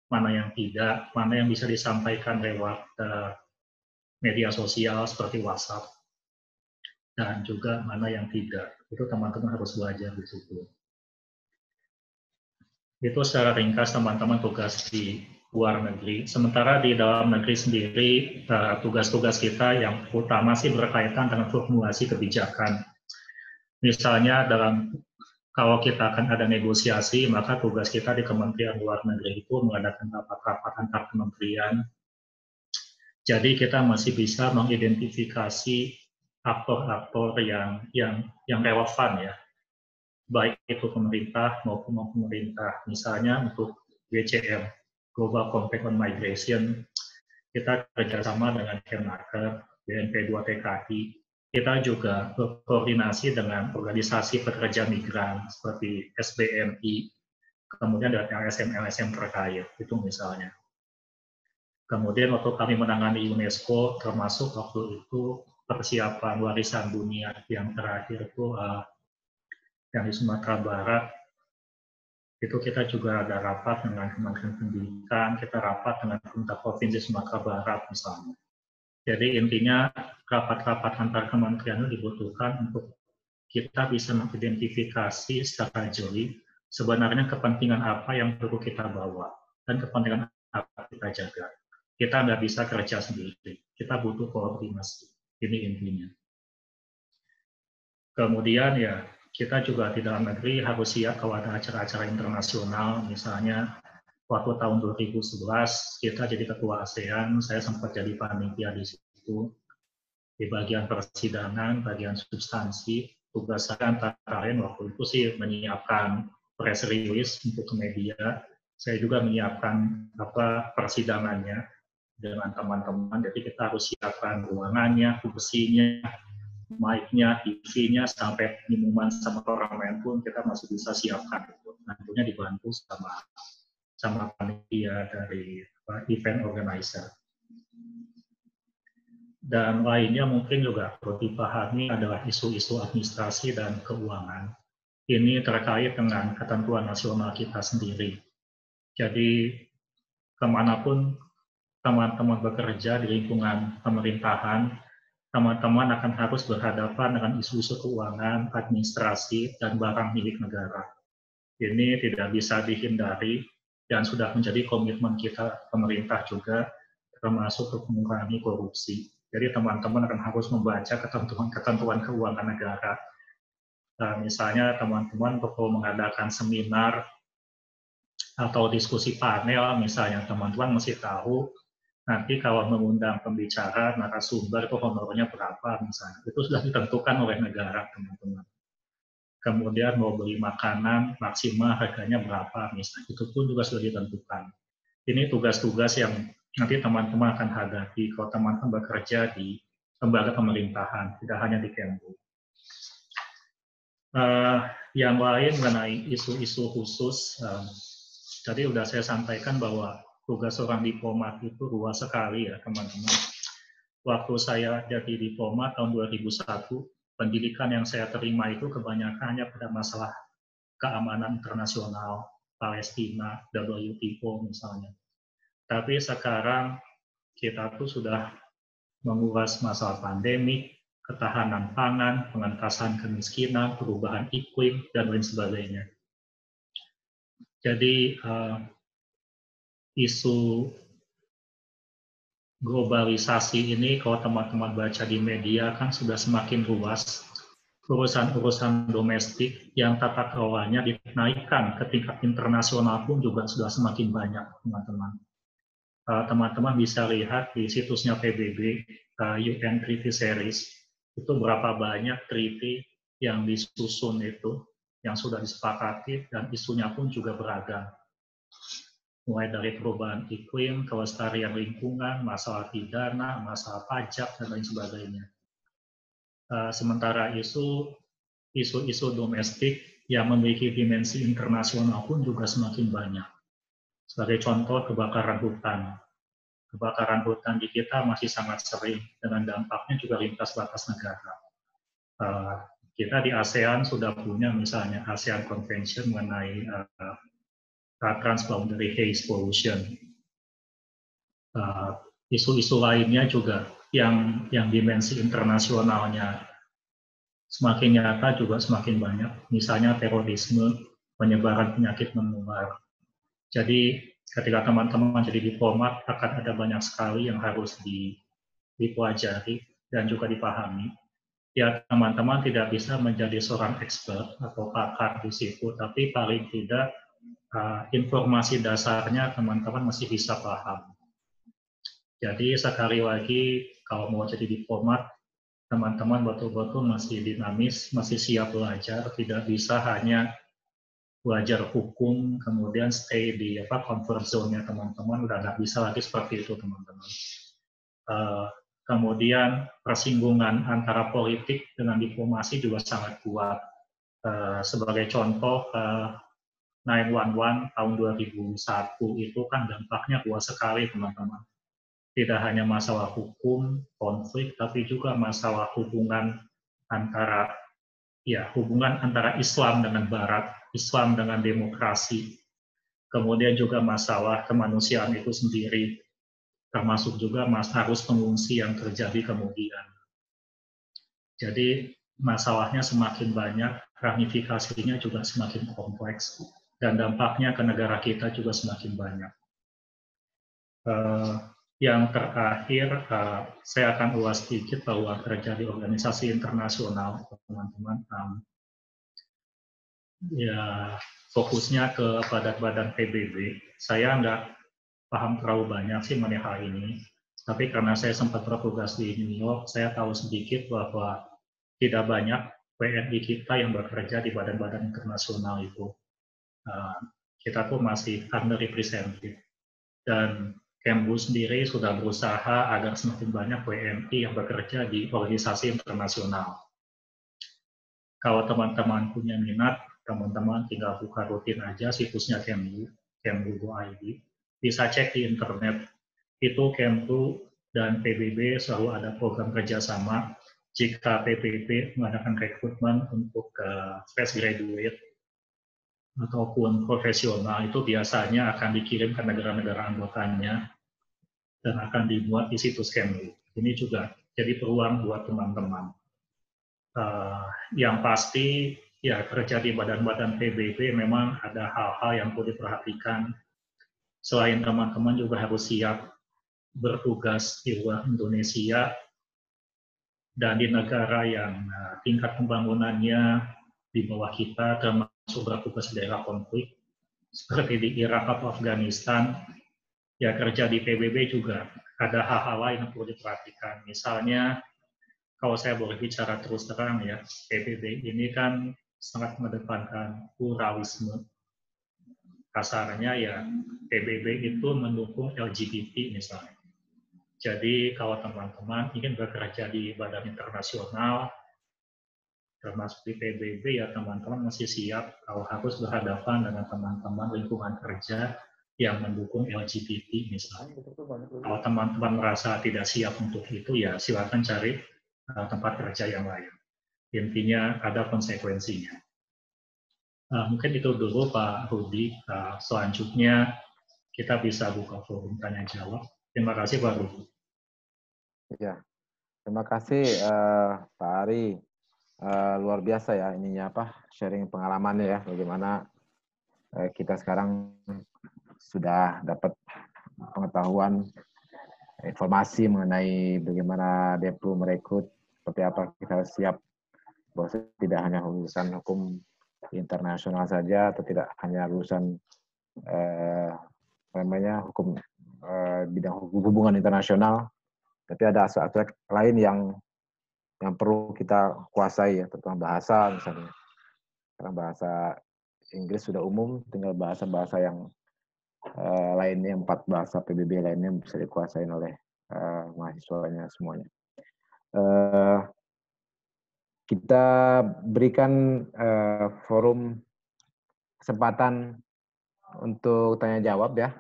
mana yang tidak, mana yang bisa disampaikan lewat media sosial seperti WhatsApp, dan juga mana yang tidak. Itu teman-teman harus belajar di situ. Itu secara ringkas teman-teman tugas di luar negeri. Sementara di dalam negeri sendiri, tugas-tugas kita yang utama sih berkaitan dengan formulasi kebijakan. Misalnya dalam kalau kita akan ada negosiasi, maka tugas kita di Kementerian Luar Negeri itu mengadakan rapat-rapat antar kementerian. Jadi kita masih bisa mengidentifikasi aktor-aktor yang relevan ya, baik itu pemerintah maupun pemerintah. Misalnya untuk GCM, Global Compact on Migration, kita kerjasama dengan Kemenaker, BNP 2 TKI. Kita juga berkoordinasi dengan organisasi pekerja migran seperti SBMI, kemudian dengan LSM-LSM terkait, itu misalnya. Kemudian waktu kami menangani UNESCO, termasuk waktu itu persiapan warisan dunia yang terakhir itu yang di Sumatera Barat, itu kita juga ada rapat dengan Kementerian Pendidikan, kita rapat dengan pemerintah Provinsi Sumatera Barat misalnya. Jadi intinya rapat-rapat antar kementerian itu dibutuhkan untuk kita bisa mengidentifikasi secara jeli sebenarnya kepentingan apa yang perlu kita bawa dan kepentingan apa kita jaga. Kita nggak bisa kerja sendiri, kita butuh koordinasi. Ini intinya. Kemudian ya kita juga di dalam negeri harus siap kalau ada acara-acara internasional, misalnya waktu tahun 2011 kita jadi ketua ASEAN, saya sempat jadi panitia di situ. Di bagian persidangan, bagian substansi, tugas saya antara lain waktu itu sih menyiapkan press release untuk ke media. Saya juga menyiapkan persidangannya dengan teman-teman. Jadi kita harus siapkan ruangannya, kursinya, mic-nya, TV-nya, sampai minuman sama orang lain pun kita masih bisa siapkan. Tentunya dibantu sama panitia dari event organizer. Dan lainnya mungkin juga perlu dipahami adalah isu-isu administrasi dan keuangan. Ini terkait dengan ketentuan nasional kita sendiri. Jadi kemanapun teman-teman bekerja di lingkungan pemerintahan, teman-teman akan harus berhadapan dengan isu-isu keuangan, administrasi, dan barang milik negara. Ini tidak bisa dihindari dan sudah menjadi komitmen kita pemerintah juga, termasuk untuk mengurangi korupsi. Jadi teman-teman akan harus membaca ketentuan keuangan negara. Misalnya teman-teman perlu mengadakan seminar atau diskusi panel, misalnya teman-teman mesti tahu nanti kalau mengundang pembicara, narasumber itu honornya berapa misalnya. Itu sudah ditentukan oleh negara, teman-teman. Kemudian mau beli makanan maksimal harganya berapa misalnya. Itu pun juga sudah ditentukan. Ini tugas-tugas yang nanti teman-teman akan hadapi kalau teman-teman bekerja di lembaga pemerintahan, tidak hanya di Kemlu. Yang lain mengenai isu-isu khusus, tadi sudah saya sampaikan bahwa tugas seorang diplomat itu luas sekali ya teman-teman. Waktu saya jadi diplomat tahun 2001, pendidikan yang saya terima itu kebanyakannya pada masalah keamanan internasional, Palestina, WTO misalnya. Tapi sekarang kita tuh sudah mengulas masalah pandemi, ketahanan pangan, pengentasan kemiskinan, perubahan iklim, dan lain sebagainya. Jadi isu globalisasi ini kalau teman-teman baca di media kan sudah semakin luas. Urusan-urusan domestik yang tata kelolanya dinaikkan ke tingkat internasional pun juga sudah semakin banyak, teman-teman. Teman-teman bisa lihat di situsnya PBB, UN Treaty Series, itu berapa banyak treaty yang disusun itu, yang sudah disepakati, dan isunya pun juga beragam. Mulai dari perubahan iklim, kelestarian lingkungan, masalah pidana, masalah pajak, dan lain sebagainya. Sementara isu-isu domestik yang memiliki dimensi internasional pun juga semakin banyak. Sebagai contoh, kebakaran hutan. Kebakaran hutan di kita masih sangat sering, dengan dampaknya juga lintas batas negara. Kita di ASEAN sudah punya misalnya ASEAN Convention mengenai transboundary haze pollution. Isu-isu lainnya juga yang dimensi internasionalnya semakin nyata juga semakin banyak. Misalnya terorisme, penyebaran penyakit menular. Jadi ketika teman-teman jadi diplomat akan ada banyak sekali yang harus dipelajari dan juga dipahami. ya teman-teman tidak bisa menjadi seorang expert atau pakar di situ, tapi paling tidak informasi dasarnya teman-teman masih bisa paham. Jadi sekali lagi, kalau mau jadi diplomat, teman-teman betul-betul masih dinamis, masih siap belajar, tidak bisa hanya belajar hukum, kemudian stay di comfort zone-nya teman-teman, udah nggak bisa lagi seperti itu teman-teman. Kemudian persinggungan antara politik dengan diplomasi juga sangat kuat. Sebagai contoh, 911 tahun 2001 itu kan dampaknya luas sekali teman-teman. Tidak hanya masalah hukum, konflik, tapi juga masalah hubungan antara Islam dengan Barat, Islam dengan demokrasi, kemudian juga masalah kemanusiaan itu sendiri, termasuk juga arus pengungsi yang terjadi kemudian. Jadi masalahnya semakin banyak, ramifikasinya juga semakin kompleks, dan dampaknya ke negara kita juga semakin banyak. Yang terakhir, saya akan ulas sedikit bahwa kerja di organisasi internasional, teman-teman, ya fokusnya ke badan-badan PBB. Saya nggak paham terlalu banyak sih mengenai hal ini, tapi karena saya sempat bertugas di New York, saya tahu sedikit bahwa tidak banyak WNI kita yang bekerja di badan-badan internasional itu. Kita tuh masih underrepresented. Dan Kemlu sendiri sudah berusaha agar semakin banyak WNI yang bekerja di organisasi internasional. Kalau teman-teman punya minat, teman-teman tinggal buka rutin aja situsnya Kemlu, kemlu.id. Bisa cek di internet, itu Kemlu dan PBB selalu ada program kerjasama. Jika PBB mengadakan rekrutmen untuk fresh graduate ataupun profesional, itu biasanya akan dikirim ke negara-negara anggotanya dan akan dimuat di situs Kemlu. Ini juga jadi peluang buat teman-teman. Yang pasti, ya kerja di badan-badan PBB memang ada hal-hal yang perlu diperhatikan. Selain teman-teman juga harus siap bertugas di luar Indonesia dan di negara yang tingkat pembangunannya di bawah kita, termasuk bertugas di daerah konflik, seperti di Irak atau Afghanistan. Ya kerja di PBB juga ada hal-hal lain yang perlu diperhatikan. Misalnya, kalau saya boleh bicara terus terang ya, PBB ini kan sangat mengedepankan pluralisme. Kasarnya ya, PBB itu mendukung LGBT misalnya. Jadi kalau teman-teman ingin bekerja di badan internasional, termasuk di PBB, ya teman-teman masih siap kalau harus berhadapan dengan teman-teman lingkungan kerja yang mendukung LGBT misalnya. Kalau teman-teman merasa tidak siap untuk itu, ya silakan cari tempat kerja yang lain. Intinya ada konsekuensinya. Mungkin itu dulu Pak Rudi. Selanjutnya kita bisa buka forum tanya jawab. Terima kasih Pak Rudi. Ya, terima kasih Pak Ari. Luar biasa ya ininya sharing pengalamannya ya, bagaimana kita sekarang sudah dapat pengetahuan informasi mengenai bagaimana Deplu merekrut, seperti apa kita siap bahwa tidak hanya lulusan hukum internasional saja atau tidak hanya lulusan hukum bidang hubungan internasional, tapi ada aspek lain yang perlu kita kuasai ya, terutama bahasa misalnya. Karena bahasa Inggris sudah umum, tinggal bahasa-bahasa yang lainnya, 4 bahasa PBB lainnya bisa dikuasai oleh mahasiswanya semuanya. Kita berikan forum kesempatan untuk tanya jawab ya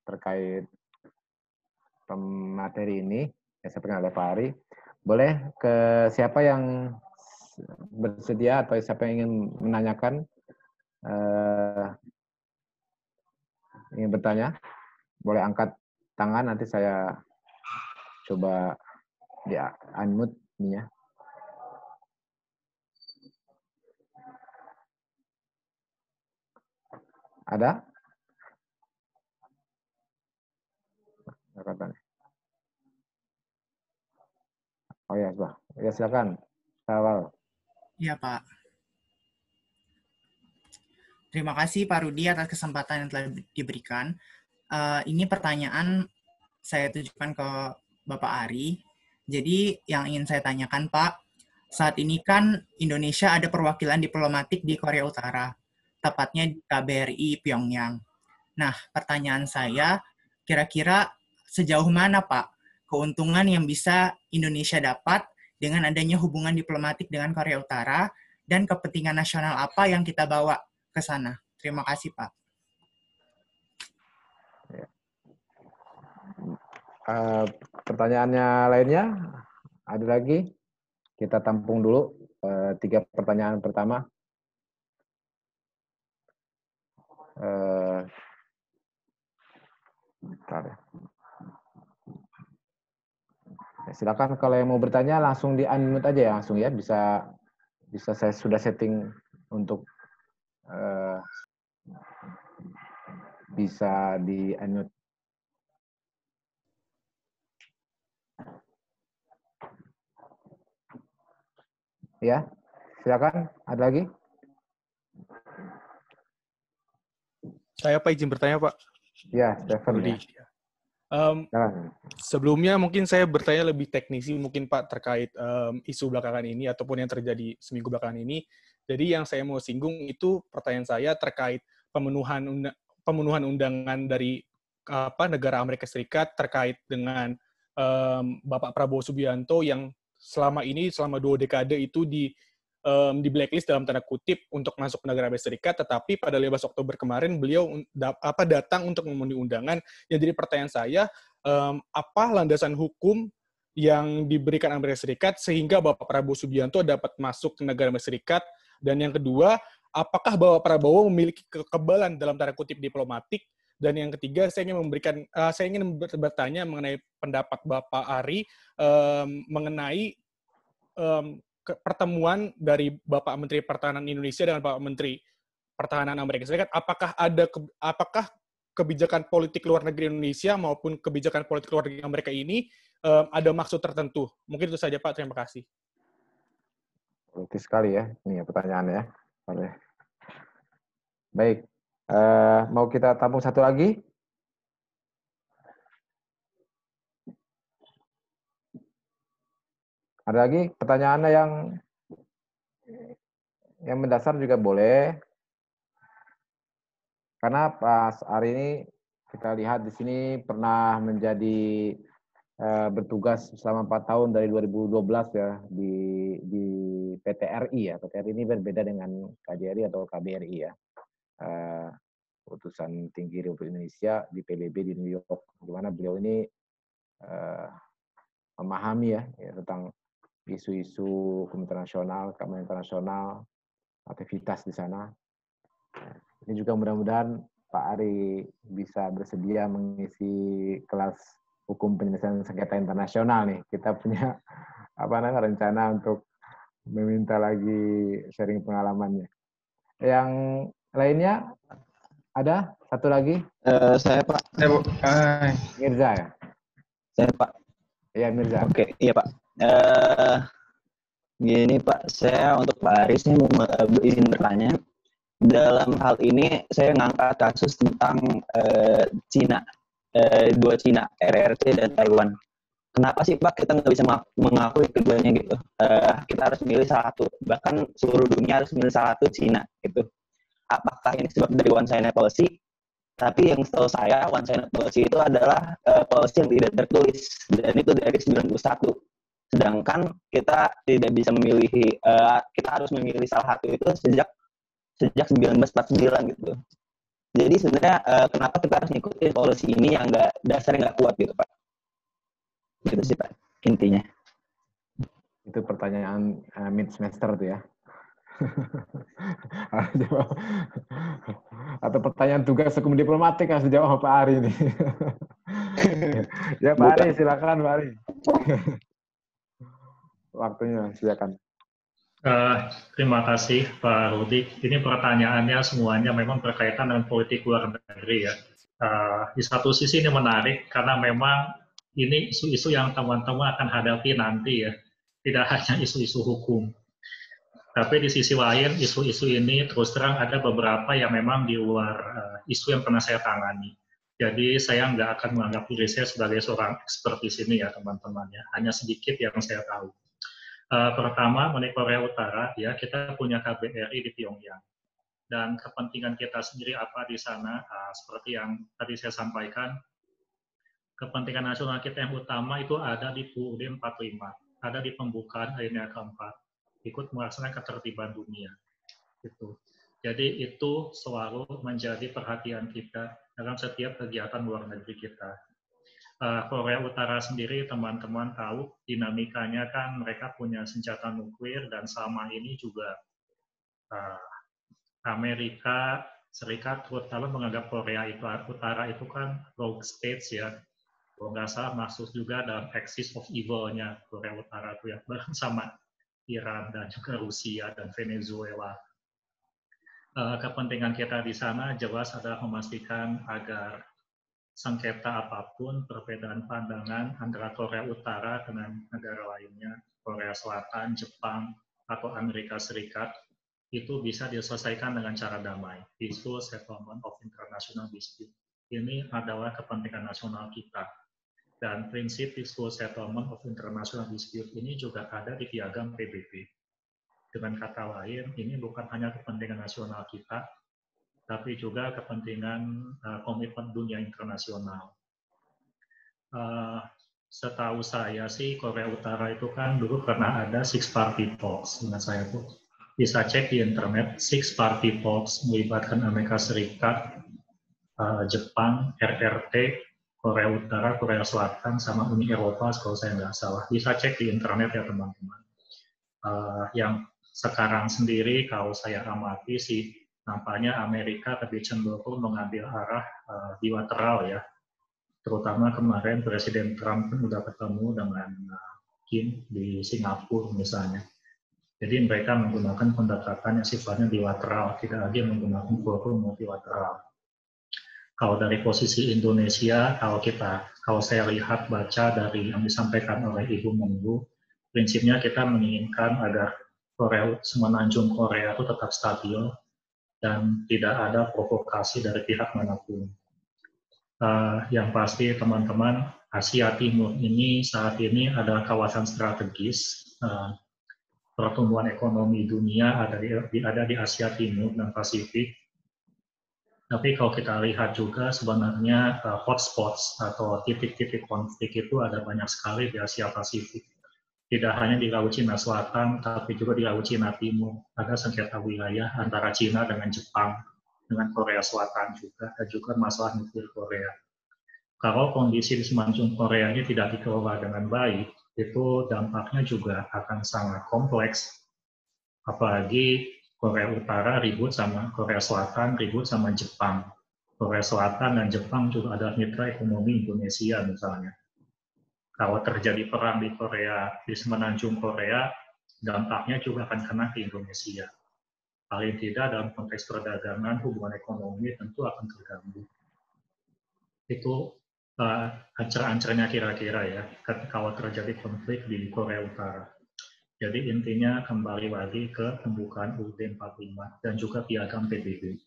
terkait materi ini yang disampaikan oleh Pak Ari. Boleh ke siapa yang bersedia atau siapa yang ingin menanyakan, ingin bertanya, boleh angkat tangan, nanti saya coba di unmute ini ya. Ada? Oh ya, Pak. Ya silakan. Awal. Iya, Pak. Terima kasih Pak Rudi atas kesempatan yang telah diberikan. Ini pertanyaan saya tujukan ke Bapak Ari. Jadi yang ingin saya tanyakan, Pak, saat ini kan Indonesia ada perwakilan diplomatik di Korea Utara, tepatnya di KBRI Pyongyang. Nah, pertanyaan saya, kira-kira sejauh mana, Pak, keuntungan yang bisa Indonesia dapat dengan adanya hubungan diplomatik dengan Korea Utara, dan kepentingan nasional apa yang kita bawa ke sana? Terima kasih, Pak. Pertanyaannya lainnya, ada lagi? Kita tampung dulu 3 pertanyaan pertama. Bentar ya. Silakan kalau yang mau bertanya langsung di unmute aja ya, langsung ya, bisa saya sudah setting untuk bisa di unmute. Ya, silakan. Ada lagi? Saya Pak izin bertanya Pak. Ya, Stephen. Ya. Sebelumnya mungkin saya bertanya lebih teknisi mungkin Pak terkait isu belakangan ini ataupun yang terjadi seminggu belakangan ini. Jadi yang saya mau singgung itu pertanyaan saya terkait pemenuhan undangan dari negara Amerika Serikat terkait dengan Bapak Prabowo Subianto yang selama 2 dekade itu di blacklist dalam tanda kutip untuk masuk ke negara Amerika Serikat, tetapi pada 15 Oktober kemarin beliau datang untuk memenuhi undangan. Yang jadi pertanyaan saya, apa landasan hukum yang diberikan Amerika Serikat sehingga Bapak Prabowo Subianto dapat masuk ke negara Amerika Serikat? Dan yang kedua, apakah Bapak Prabowo memiliki kekebalan dalam tanda kutip diplomatik? Dan yang ketiga, saya ingin bertanya mengenai pendapat Bapak Ari mengenai pertemuan dari Bapak Menteri Pertahanan Indonesia dengan Bapak Menteri Pertahanan Amerika Serikat. Apakah kebijakan politik luar negeri Indonesia maupun kebijakan politik luar negeri Amerika ini ada maksud tertentu? Mungkin itu saja Pak. Terima kasih. Politis sekali ya, ini ya pertanyaannya. Baik, mau kita tampung satu lagi? Ada lagi pertanyaannya yang mendasar juga boleh. Karena pas hari ini kita lihat di sini pernah menjadi bertugas selama 4 tahun dari 2012 ya di PTRI ya. PTRI ini berbeda dengan KJRI atau KBRI ya. Utusan Tinggi Republik Indonesia di PBB di New York, di mana beliau ini memahami ya tentang isu-isu hukum internasional, keamanan internasional, aktivitas di sana. Ini juga mudah-mudahan Pak Ari bisa bersedia mengisi kelas hukum penyelesaian sengketa internasional nih. Kita punya rencana untuk meminta lagi sharing pengalamannya. Yang lainnya ada satu lagi? Saya Pak. Mirza ya? Saya Pak. Iya Mirza. Oke, iya Pak. Gini Pak, saya untuk Pak Aris ini mau izin bertanya. Dalam hal ini saya ngangkat kasus tentang Cina, 2 Cina, RRC dan Taiwan. Kenapa sih Pak kita nggak bisa mengakui keduanya gitu? Kita harus milih satu, bahkan seluruh dunia harus milih satu Cina gitu. Apakah ini sebab dari one China policy? Tapi yang setahu saya one China policy itu adalah policy yang tidak tertulis dan itu dari 91. Sedangkan kita tidak bisa memilih, kita harus memilih salah satu itu sejak 1949 gitu. Jadi sebenarnya kenapa kita harus ngikutin policy ini yang dasarnya nggak kuat gitu Pak? Gitu sih Pak intinya. Itu pertanyaan mid semester tuh ya. Atau pertanyaan tugas hukum diplomatik harus dijawab Pak Ari ini. Ya Pak Ari, silakan Pak Ari. Waktunya silakan. Terima kasih Pak Rudi. Ini pertanyaannya semuanya memang berkaitan dengan politik luar negeri ya. Di satu sisi ini menarik karena memang ini isu-isu yang teman-teman akan hadapi nanti ya. tidak hanya isu-isu hukum. Tapi di sisi lain, isu-isu ini terus terang ada beberapa yang memang di luar isu yang pernah saya tangani. Jadi saya nggak akan menganggap diri saya sebagai seorang expert di sini ya teman-teman ya. Hanya sedikit yang saya tahu. Pertama, mengenai Korea Utara, ya kita punya KBRI di Pyongyang. Dan kepentingan kita sendiri apa di sana, seperti yang tadi saya sampaikan, kepentingan nasional kita yang utama itu ada di PUUD 45, ada di pembukaan alinea keempat, ikut melaksanakan ketertiban dunia. Gitu. Jadi itu selalu menjadi perhatian kita dalam setiap kegiatan luar negeri kita. Korea Utara sendiri teman-teman tahu dinamikanya kan mereka punya senjata nuklir dan selama ini juga Amerika Serikat terutama menganggap Korea Utara itu kan rogue states ya. Kalau nggak salah masuk juga dalam axis of evil-nya Korea Utara itu ya, bareng sama Iran dan juga Rusia dan Venezuela. Kepentingan kita di sana jelas adalah memastikan agar sengketa apapun, perbedaan pandangan antara Korea Utara dengan negara lainnya, Korea Selatan, Jepang, atau Amerika Serikat, itu bisa diselesaikan dengan cara damai. Peaceful Settlement of International Dispute. Ini adalah kepentingan nasional kita. Dan prinsip Peaceful Settlement of International Dispute ini juga ada di Piagam PBB. Dengan kata lain, ini bukan hanya kepentingan nasional kita, tapi juga kepentingan komitmen dunia internasional. Setahu saya sih Korea Utara itu kan dulu pernah ada Six Party Talks, ingat saya tuh bisa cek di internet, Six Party Talks melibatkan Amerika Serikat, Jepang, RRT, Korea Utara, Korea Selatan, sama Uni Eropa kalau saya nggak salah. Bisa cek di internet ya teman-teman. Yang sekarang sendiri kalau saya amati sih nampaknya Amerika lebih cenderung mengambil arah bilateral ya. Terutama kemarin Presiden Trump sudah ketemu dengan Kim di Singapura misalnya. Jadi mereka menggunakan pendekatan yang sifatnya bilateral, tidak lagi menggunakan forum multilateral. Kalau dari posisi Indonesia, kalau saya lihat baca dari yang disampaikan oleh Ibu Menlu, prinsipnya kita menginginkan agar semenanjung Korea itu tetap stabil dan tidak ada provokasi dari pihak manapun. Yang pasti teman-teman, Asia Timur ini saat ini adalah kawasan strategis. Pertumbuhan ekonomi dunia ada di Asia Timur dan Pasifik. Tapi kalau kita lihat juga sebenarnya hotspots atau titik-titik konflik itu ada banyak sekali di Asia Pasifik. Tidak hanya di Laut Cina Selatan, tapi juga di Laut Cina Timur. Ada sengketa wilayah antara Cina dengan Jepang, dengan Korea Selatan juga, dan juga masalah nuklir Korea. Kalau kondisi di semenanjung Korea ini tidak dikelola dengan baik, itu dampaknya juga akan sangat kompleks. Apalagi Korea Utara ribut sama Korea Selatan, ribut sama Jepang. Korea Selatan dan Jepang juga adalah mitra ekonomi Indonesia misalnya. Kalau terjadi perang di Korea, di semenanjung Korea, dampaknya juga akan kena ke Indonesia. Paling tidak dalam konteks perdagangan, hubungan ekonomi tentu akan terganggu. Itu ancer-ancernya kira-kira ya, kalau terjadi konflik di Korea Utara. Jadi intinya kembali lagi ke pembukaan UUD 45 dan juga Piagam PBB.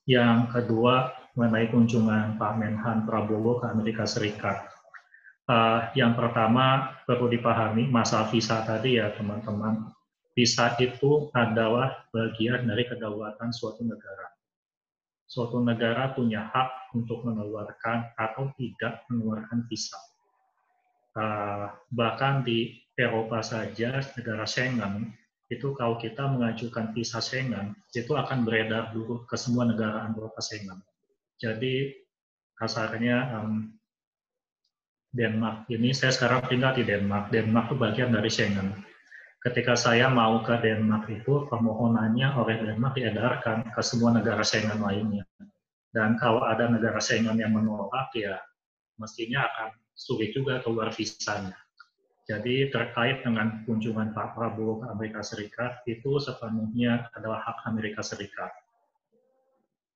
Yang kedua, mengenai kunjungan Pak Menhan Prabowo ke Amerika Serikat. Yang pertama, perlu dipahami masalah visa tadi ya teman-teman. Visa itu adalah bagian dari kedaulatan suatu negara. Suatu negara punya hak untuk mengeluarkan atau tidak mengeluarkan visa. Bahkan di Eropa saja, negara Schengen, itu kalau kita mengajukan visa Schengen, itu akan beredar dulu ke semua negara anggota Schengen. Jadi, kasarnya Denmark ini, saya sekarang tinggal di Denmark. Denmark itu bagian dari Schengen. Ketika saya mau ke Denmark itu, permohonannya oleh Denmark diedarkan ke semua negara Schengen lainnya. Dan kalau ada negara Schengen yang menolak, ya mestinya akan sulit juga keluar visanya. Jadi terkait dengan kunjungan Pak Prabowo ke Amerika Serikat, itu sepenuhnya adalah hak Amerika Serikat.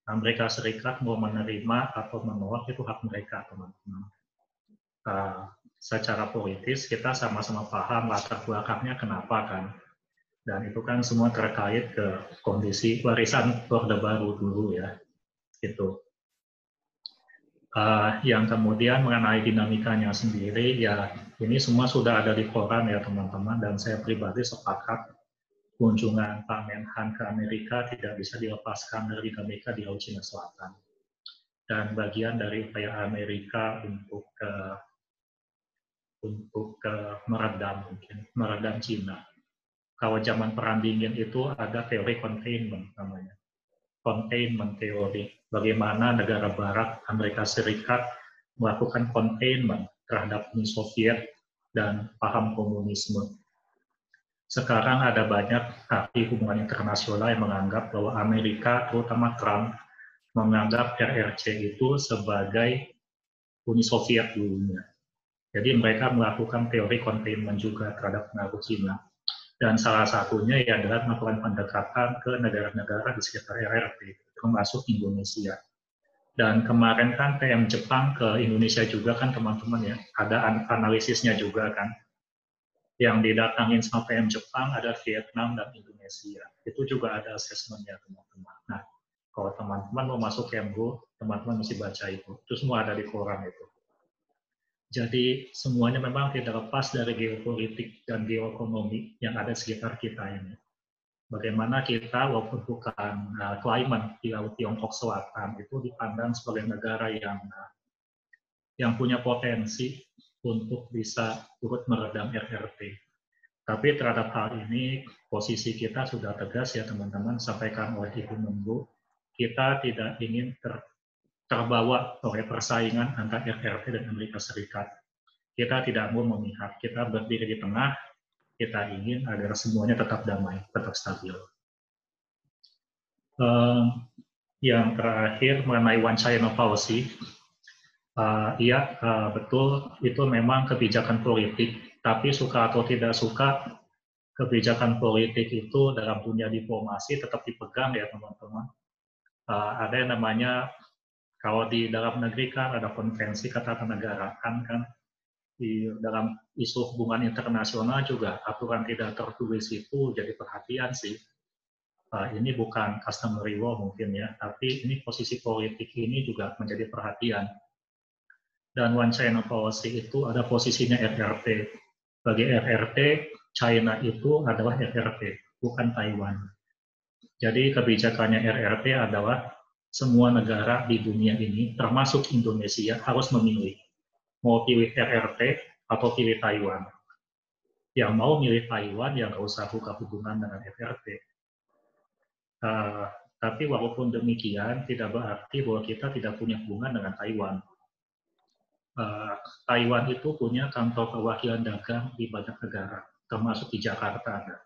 Amerika Serikat mau menerima atau menolak itu hak mereka, teman-teman. secara politis kita sama-sama paham latar belakangnya kenapa kan. Dan itu kan semua terkait ke kondisi warisan Orde Baru dulu ya. Gitu. Yang kemudian mengenai dinamikanya sendiri, ya ini semua sudah ada di koran ya teman-teman, dan saya pribadi sepakat kunjungan Pak Menhan ke Amerika tidak bisa dilepaskan dari dinamika di Laut Cina Selatan. Dan bagian dari upaya Amerika untuk meredam Cina. Kalau zaman Perang Dingin itu ada teori containment namanya. Containment teori, bagaimana negara barat, Amerika Serikat melakukan containment terhadap Uni Soviet dan paham komunisme. Sekarang ada banyak ahli hubungan internasional yang menganggap bahwa Amerika, terutama Trump, menganggap RRC itu sebagai Uni Soviet dulunya. Jadi mereka melakukan teori containment juga terhadap pengaruh Cina. Dan salah satunya ya adalah melakukan pendekatan ke negara-negara di sekitar RRT, termasuk Indonesia. Dan kemarin kan PM Jepang ke Indonesia juga kan teman-teman ya, ada analisisnya juga kan. Yang didatangin sama PM Jepang ada Vietnam dan Indonesia. Itu juga ada asesmennya teman-teman. Nah, kalau teman-teman mau masuk Kembu, teman-teman mesti baca itu. Itu semua ada di koran itu. Jadi semuanya memang tidak lepas dari geopolitik dan geoekonomi yang ada sekitar kita ini. Bagaimana kita walaupun bukan claimant di Laut Tiongkok Selatan itu dipandang sebagai negara yang punya potensi untuk bisa turut meredam RRT. Tapi terhadap hal ini posisi kita sudah tegas ya teman-teman, sampaikan oleh Ibu Menlu, kita tidak ingin terbawa oleh persaingan antara RRT dan Amerika Serikat. Kita tidak mau memihak, kita berdiri di tengah, kita ingin agar semuanya tetap damai, tetap stabil. Yang terakhir mengenai One China Policy, betul, itu memang kebijakan politik, tapi suka atau tidak suka, kebijakan politik itu dalam dunia diplomasi tetap dipegang ya teman-teman. Ada yang namanya, kalau di dalam negeri kan ada konvensi ketatanegaraan kan, di dalam isu hubungan internasional juga aturan tidak tertulis itu jadi perhatian sih. Ini bukan customary law mungkin ya, tapi ini posisi politik ini juga menjadi perhatian. Dan One China Policy itu ada posisinya RRT. Bagi RRT, China itu adalah RRT, bukan Taiwan. Jadi kebijakannya RRT adalah semua negara di dunia ini, termasuk Indonesia, harus memilih. Mau pilih RRT atau pilih Taiwan. Yang mau milih Taiwan, ya nggak usah buka hubungan dengan RRT. Tapi walaupun demikian, tidak berarti bahwa kita tidak punya hubungan dengan Taiwan. Taiwan itu punya kantor perwakilan dagang di banyak negara, termasuk di Jakarta ada.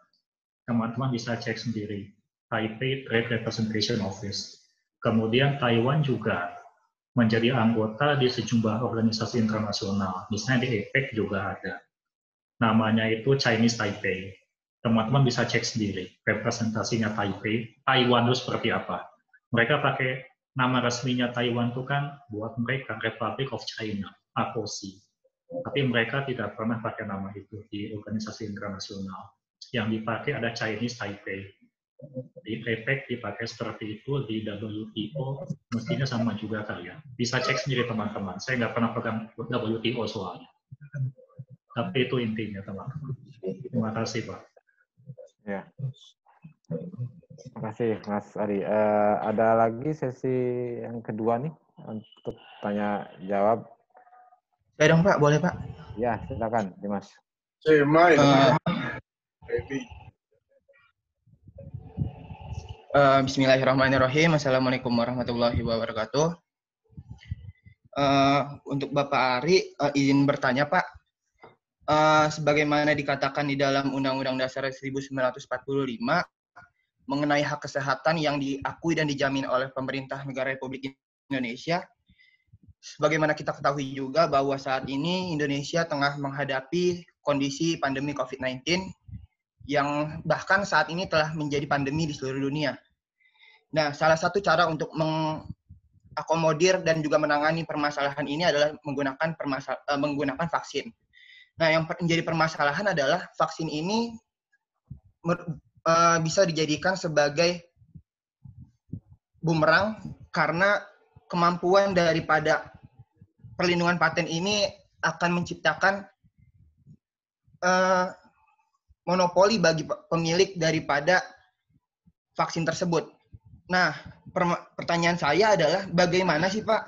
Teman-teman bisa cek sendiri, Taipei Trade Representation Office. Kemudian Taiwan juga menjadi anggota di sejumlah organisasi internasional. Misalnya di APEC juga ada. Namanya itu Chinese Taipei. Teman-teman bisa cek sendiri, representasinya Taipei. Taiwan itu seperti apa? Mereka pakai nama resminya Taiwan itu kan buat mereka Republic of China, ROC. Tapi mereka tidak pernah pakai nama itu di organisasi internasional. Yang dipakai ada Chinese Taipei. Di APEC dipakai seperti itu, di WTO mestinya sama juga kalian. Bisa cek sendiri teman-teman. Saya nggak pernah pegang WTO soalnya. Tapi itu intinya teman-teman. Terima kasih Pak. Ya. Terima kasih Mas Ari. Ada lagi sesi yang kedua nih untuk tanya jawab. Saya dong Pak, boleh Pak? Ya, silakan Dimas. Bismillahirrahmanirrahim. Assalamualaikum warahmatullahi wabarakatuh. Untuk Bapak Ari, izin bertanya Pak. Sebagaimana dikatakan di dalam Undang-Undang Dasar 1945 mengenai hak kesehatan yang diakui dan dijamin oleh pemerintah negara Republik Indonesia, sebagaimana kita ketahui juga bahwa saat ini Indonesia tengah menghadapi kondisi pandemi COVID-19 yang bahkan saat ini telah menjadi pandemi di seluruh dunia. Nah, salah satu cara untuk mengakomodir dan juga menangani permasalahan ini adalah menggunakan vaksin. Nah, yang menjadi permasalahan adalah vaksin ini bisa dijadikan sebagai bumerang karena kemampuan daripada perlindungan paten ini akan menciptakan monopoli bagi pemilik daripada vaksin tersebut. Nah, pertanyaan saya adalah bagaimana sih Pak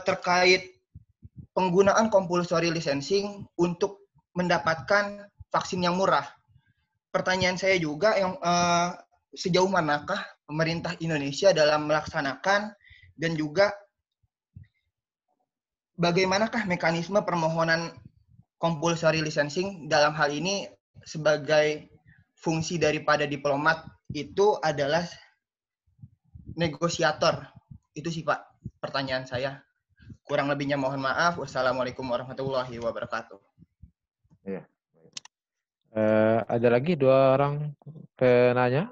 terkait penggunaan compulsory licensing untuk mendapatkan vaksin yang murah? Pertanyaan saya juga yang sejauh manakah pemerintah Indonesia dalam melaksanakan dan juga bagaimanakah mekanisme permohonan compulsory licensing dalam hal ini sebagai fungsi daripada diplomat itu adalah negosiator. Itu sih Pak pertanyaan saya. Kurang lebihnya mohon maaf. Wassalamualaikum warahmatullahi wabarakatuh. Ya. Ada lagi 2 orang penanya?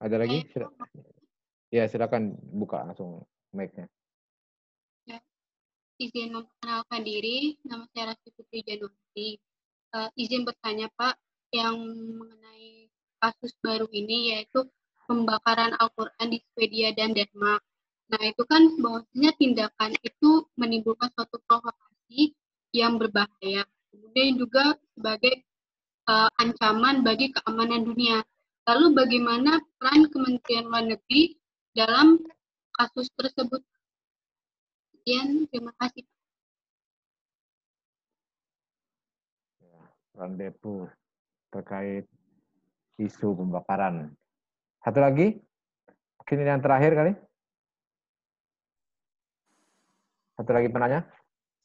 Ada lagi? Ya, silakan buka langsung mic-nya. Ya, izin memperkenalkan diri, nama saya Rasti Putri Januari. Izin bertanya Pak, yang mengenai kasus baru ini yaitu pembakaran Al-Quran di Swedia dan Denmark. Nah itu kan bahwasanya tindakan itu menimbulkan suatu provokasi yang berbahaya. Kemudian juga sebagai ancaman bagi keamanan dunia. Lalu bagaimana peran Kementerian Luar Negeri dalam kasus tersebut? Sekian, terima kasih. Peran Depu terkait isu pembakaran. Satu lagi? Mungkin ini yang terakhir kali? Satu lagi penanya?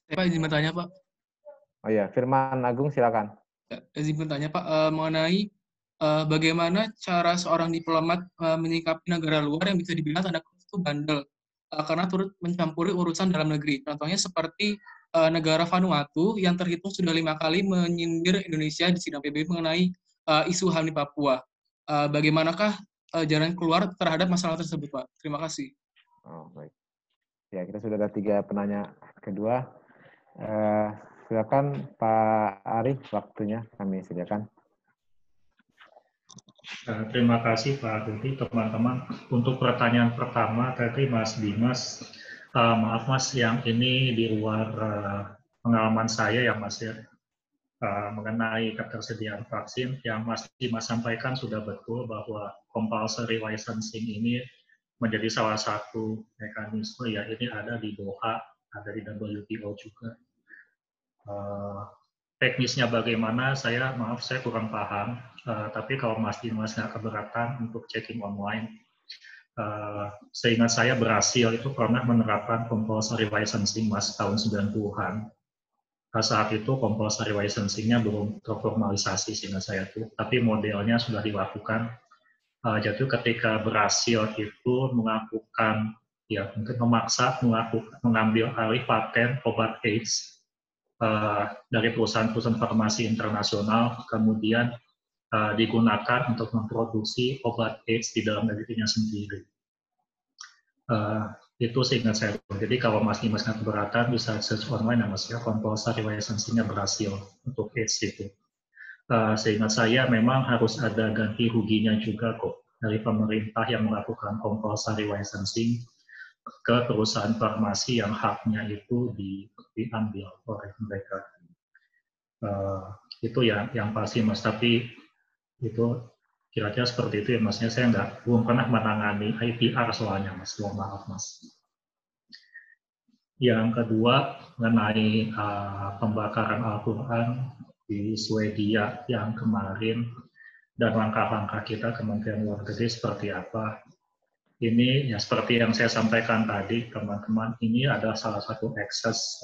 Pak, izin bertanya, Pak. Oh iya, Firman Agung, silakan. Ya, izin bertanya, Pak, mengenai bagaimana cara seorang diplomat menyikapi negara luar yang bisa dibilang tanda kutip itu bandel karena turut mencampuri urusan dalam negeri. Contohnya seperti negara Vanuatu yang terhitung sudah 5 kali menyindir Indonesia di sidang PBB mengenai isu HAM di Papua. Bagaimanakah jalan keluar terhadap masalah tersebut, Pak? Terima kasih. Oh, baik. Ya, kita sudah ada 3 penanya kedua. Silakan Pak Ari, waktunya kami sediakan. Terima kasih Pak Rudi, teman-teman. Untuk pertanyaan pertama tadi Mas Dimas, maaf Mas, yang ini di luar pengalaman saya ya Mas ya, mengenai ketersediaan vaksin. Yang Mas Dimas sampaikan sudah betul bahwa compulsory licensing ini menjadi salah satu mekanisme ya, ini ada di Doha, ada di WTO juga. Teknisnya bagaimana, saya kurang paham. Tapi kalau Mas Dimas nggak keberatan untuk checking online, seingat saya Brasil itu pernah menerapkan compulsory licensing Mas tahun 90-an. Saat itu compulsory licensing-nya belum terformalisasi seingat saya tuh, tapi modelnya sudah dilakukan. Jadi ketika Brasil itu melakukan, ya mungkin memaksa mengambil alih paten obat AIDS dari perusahaan-perusahaan farmasi internasional, kemudian digunakan untuk memproduksi obat AIDS di dalam negerinya sendiri. Itu seingat saya. Jadi kalau Mas Dimas nggak keberatan, bisa search online ya Mas ya, compulsory licensing-nya berhasil untuk AIDS itu. Seingat saya memang harus ada ganti ruginya juga kok dari pemerintah yang melakukan compulsory licensing ke perusahaan farmasi yang haknya itu diambil oleh mereka. Itu yang pasti Mas, tapi itu kira-kira seperti itu ya Masnya. Saya belum pernah menangani IPR soalnya Mas, mohon maaf Mas. Yang kedua mengenai pembakaran Al-Quran di Swedia yang kemarin dan langkah-langkah kita Kementerian Luar Negeri seperti apa. Ini ya seperti yang saya sampaikan tadi teman-teman, ini adalah salah satu ekses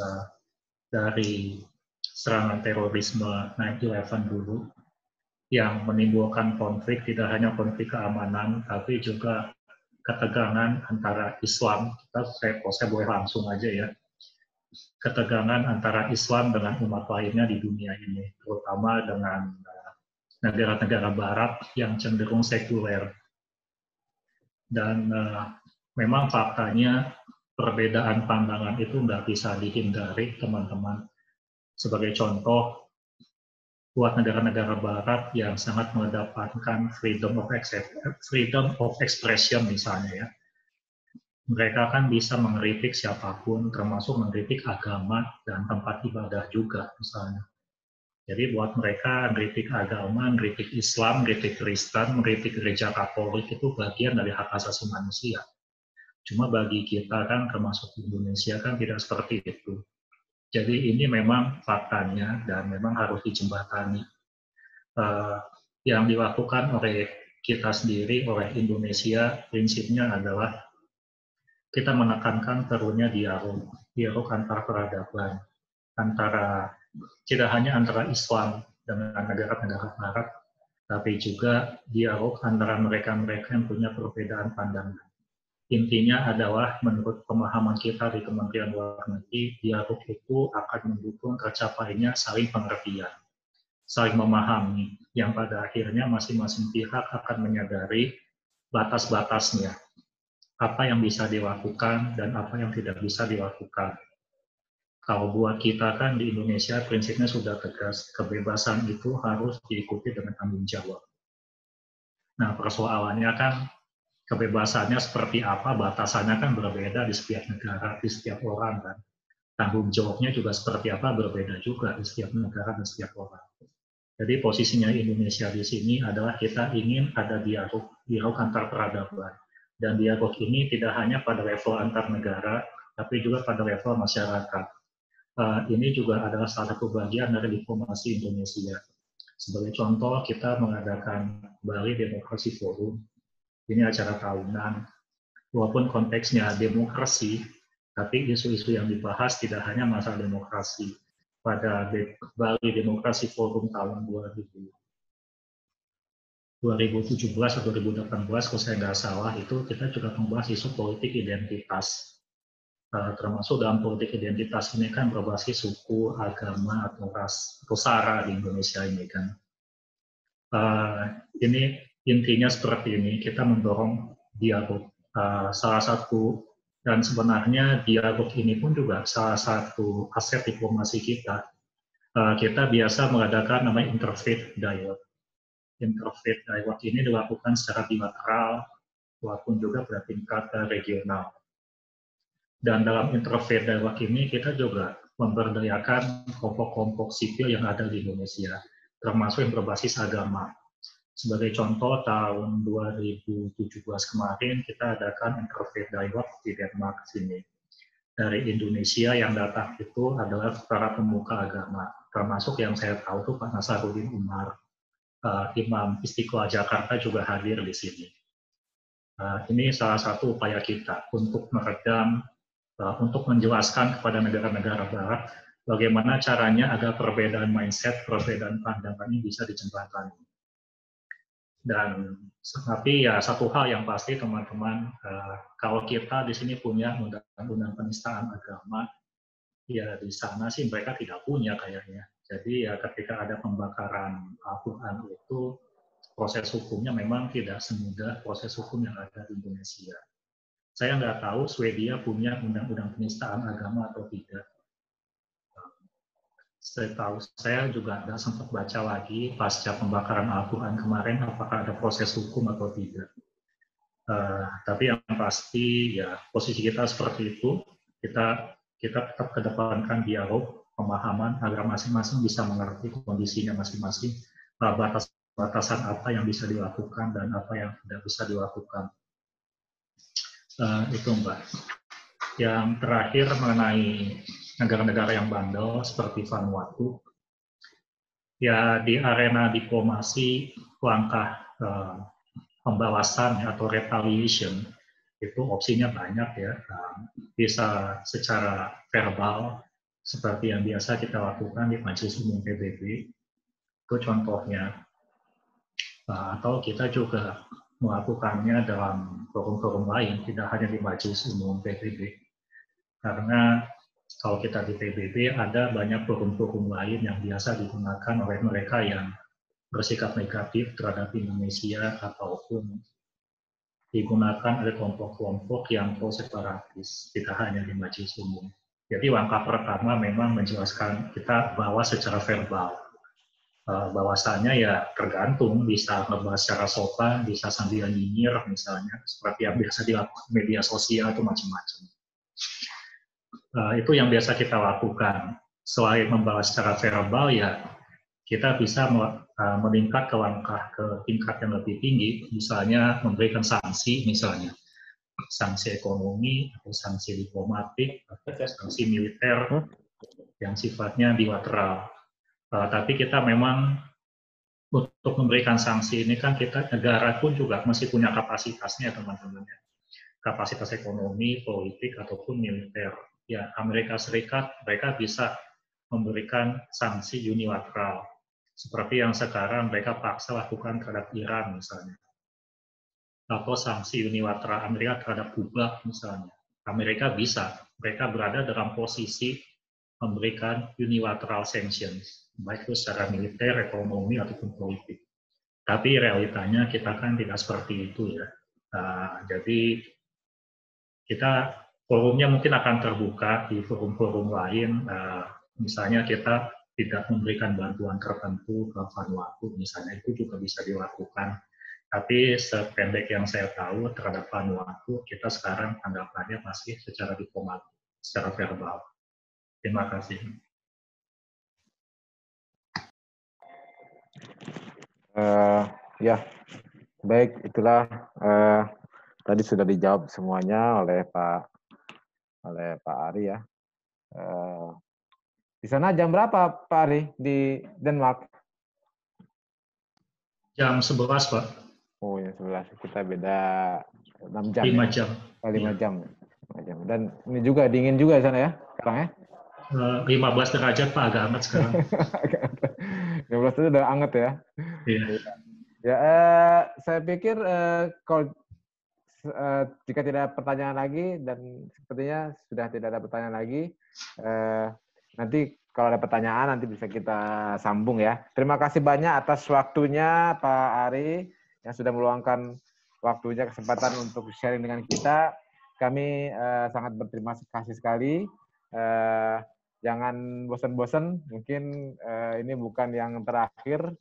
dari serangan terorisme 9/11 dulu yang menimbulkan konflik, tidak hanya konflik keamanan tapi juga ketegangan antara Islam. Saya boleh langsung aja ya, ketegangan antara Islam dengan umat lainnya di dunia ini, terutama dengan negara-negara barat yang cenderung sekuler. Dan memang faktanya perbedaan pandangan itu nggak bisa dihindari, teman-teman. Sebagai contoh, buat negara-negara barat yang sangat mengedepankan freedom of expression misalnya ya, mereka kan bisa mengkritik siapapun, termasuk mengkritik agama dan tempat ibadah juga misalnya. Jadi buat mereka mengkritik agama, mengkritik Islam, mengkritik Kristen, mengkritik gereja Katolik itu bagian dari hak asasi manusia. Cuma bagi kita kan, termasuk Indonesia kan tidak seperti itu. Jadi ini memang faktanya dan memang harus dijembatani. Yang dilakukan oleh kita sendiri, oleh Indonesia, prinsipnya adalah kita menekankan perlunya dialog antar peradaban, tidak hanya antara Islam dengan negara-negara Barat, tapi juga dialog antara mereka-mereka yang punya perbedaan pandangan. Intinya adalah menurut pemahaman kita di Kementerian Luar Negeri, dialog itu akan mendukung tercapainya saling pengertian, saling memahami, yang pada akhirnya masing-masing pihak akan menyadari batas-batasnya, apa yang bisa dilakukan dan apa yang tidak bisa dilakukan. Kalau buat kita kan di Indonesia prinsipnya sudah tegas, kebebasan itu harus diikuti dengan tanggung jawab. Nah, persoalannya kan kebebasannya seperti apa, batasannya kan berbeda di setiap negara, di setiap orang kan. Tanggung jawabnya juga seperti apa berbeda juga di setiap negara dan setiap orang. Jadi posisinya Indonesia di sini adalah kita ingin ada dialog antar peradaban. Dan dialog ini tidak hanya pada level antar negara, tapi juga pada level masyarakat. Ini juga adalah salah satu bagian dari diplomasi Indonesia. Sebagai contoh, kita mengadakan Bali Demokrasi Forum. Ini acara tahunan, walaupun konteksnya demokrasi, tapi isu-isu yang dibahas tidak hanya masalah demokrasi. Pada Bali Demokrasi Forum tahun 2017 atau 2018, kalau saya nggak salah, itu kita juga membahas isu politik identitas. Termasuk dalam politik identitas ini kan berbasis suku, agama, atau ras, atau sara di Indonesia ini kan. Ini intinya seperti ini, kita mendorong dialog. Salah satu, dan sebenarnya dialog ini pun juga salah satu aset diplomasi kita. Kita biasa mengadakan namanya interfaith dialogue. Interfaith dialogue ini dilakukan secara bilateral, walaupun juga pada tingkat regional. Dan dalam interfaith dialogue ini kita juga memberdayakan kelompok-kelompok sipil yang ada di Indonesia, termasuk yang berbasis agama. Sebagai contoh, tahun 2017 kemarin kita adakan interfaith dialogue di Denmark sini. Dari Indonesia yang datang itu adalah para pemuka agama, termasuk yang saya tahu itu Pak Nasaruddin Umar, Imam Istiqlal Jakarta juga hadir di sini. Ini salah satu upaya kita untuk meredam, untuk menjelaskan kepada negara-negara Barat bagaimana caranya agar perbedaan mindset, perbedaan pandangan ini bisa dijembatani. Dan tapi ya satu hal yang pasti teman-teman, kalau kita di sini punya undang-undang penistaan agama, ya di sana sih mereka tidak punya kayaknya. Jadi ya ketika ada pembakaran Al-Quran itu, proses hukumnya memang tidak semudah proses hukum yang ada di Indonesia. Saya nggak tahu Swedia punya undang-undang penistaan agama atau tidak. Saya juga nggak sempat baca lagi pasca pembakaran Al-Quran kemarin apakah ada proses hukum atau tidak. Tapi yang pasti ya posisi kita seperti itu, kita tetap kedepankan dialog, pemahaman agar masing-masing bisa mengerti kondisinya masing-masing, batasan apa yang bisa dilakukan dan apa yang tidak bisa dilakukan. Itu Mbak. Yang terakhir mengenai negara-negara yang bandel seperti Vanuatu, ya di arena diplomasi langkah pembalasan atau retaliation itu opsinya banyak ya, bisa secara verbal seperti yang biasa kita lakukan di Majelis Umum PBB, itu contohnya, atau kita juga melakukannya dalam forum-forum lain, tidak hanya di Majelis Umum PBB. Karena kalau kita di PBB ada banyak forum-forum lain yang biasa digunakan oleh mereka yang bersikap negatif terhadap Indonesia ataupun digunakan oleh kelompok-kelompok yang pro-separatis, tidak hanya di majelis umum. Jadi langkah pertama memang menjelaskan kita bahwa secara verbal, bahwasannya ya tergantung, bisa ngebahas secara sopan, bisa sambil nyinyir misalnya, seperti yang biasa dilakukan media sosial itu macam-macam. Itu yang biasa kita lakukan. Selain membahas secara verbal, ya kita bisa meningkat ke langkah ke tingkat yang lebih tinggi, misalnya memberikan sanksi, misalnya sanksi ekonomi, atau sanksi diplomatik, atau sanksi militer yang sifatnya bilateral. Tapi kita memang untuk memberikan sanksi ini kan kita negara pun juga masih punya kapasitasnya teman-teman. Kapasitas ekonomi, politik, ataupun militer. Ya, Amerika Serikat mereka bisa memberikan sanksi unilateral. Seperti yang sekarang mereka paksa lakukan terhadap Iran misalnya. Atau sanksi unilateral Amerika terhadap Kuba misalnya. Amerika bisa, mereka berada dalam posisi memberikan unilateral sanctions, baik itu secara militer, ekonomi, ataupun politik. Tapi realitanya kita kan tidak seperti itu ya. Jadi kita forumnya mungkin akan terbuka di forum-forum lain, misalnya kita tidak memberikan bantuan tertentu ke Vanuatu, misalnya itu juga bisa dilakukan. Tapi sependek yang saya tahu terhadap Vanuatu, kita sekarang anggapannya masih secara diplomatik, secara verbal. Terima kasih. Ya, baik, itulah tadi sudah dijawab semuanya oleh Pak Ari ya. Di sana jam berapa Pak Ari di Denmark? Jam 11 Pak. Oh ya 11, kita beda 6 jam. 5 jam. 5 jam. 5 jam. Dan ini juga dingin juga di sana ya sekarang ya? 15 derajat Pak, agak hangat sekarang. 15 itu udah hangat ya? Iya. Ya, saya pikir kalau jika tidak ada pertanyaan lagi, dan sepertinya sudah tidak ada pertanyaan lagi, nanti kalau ada pertanyaan nanti bisa kita sambung ya. Terima kasih banyak atas waktunya Pak Ari yang sudah meluangkan waktunya, kesempatan untuk sharing dengan kita. Kami sangat berterima kasih sekali. Jangan bosan-bosan, mungkin ini bukan yang terakhir.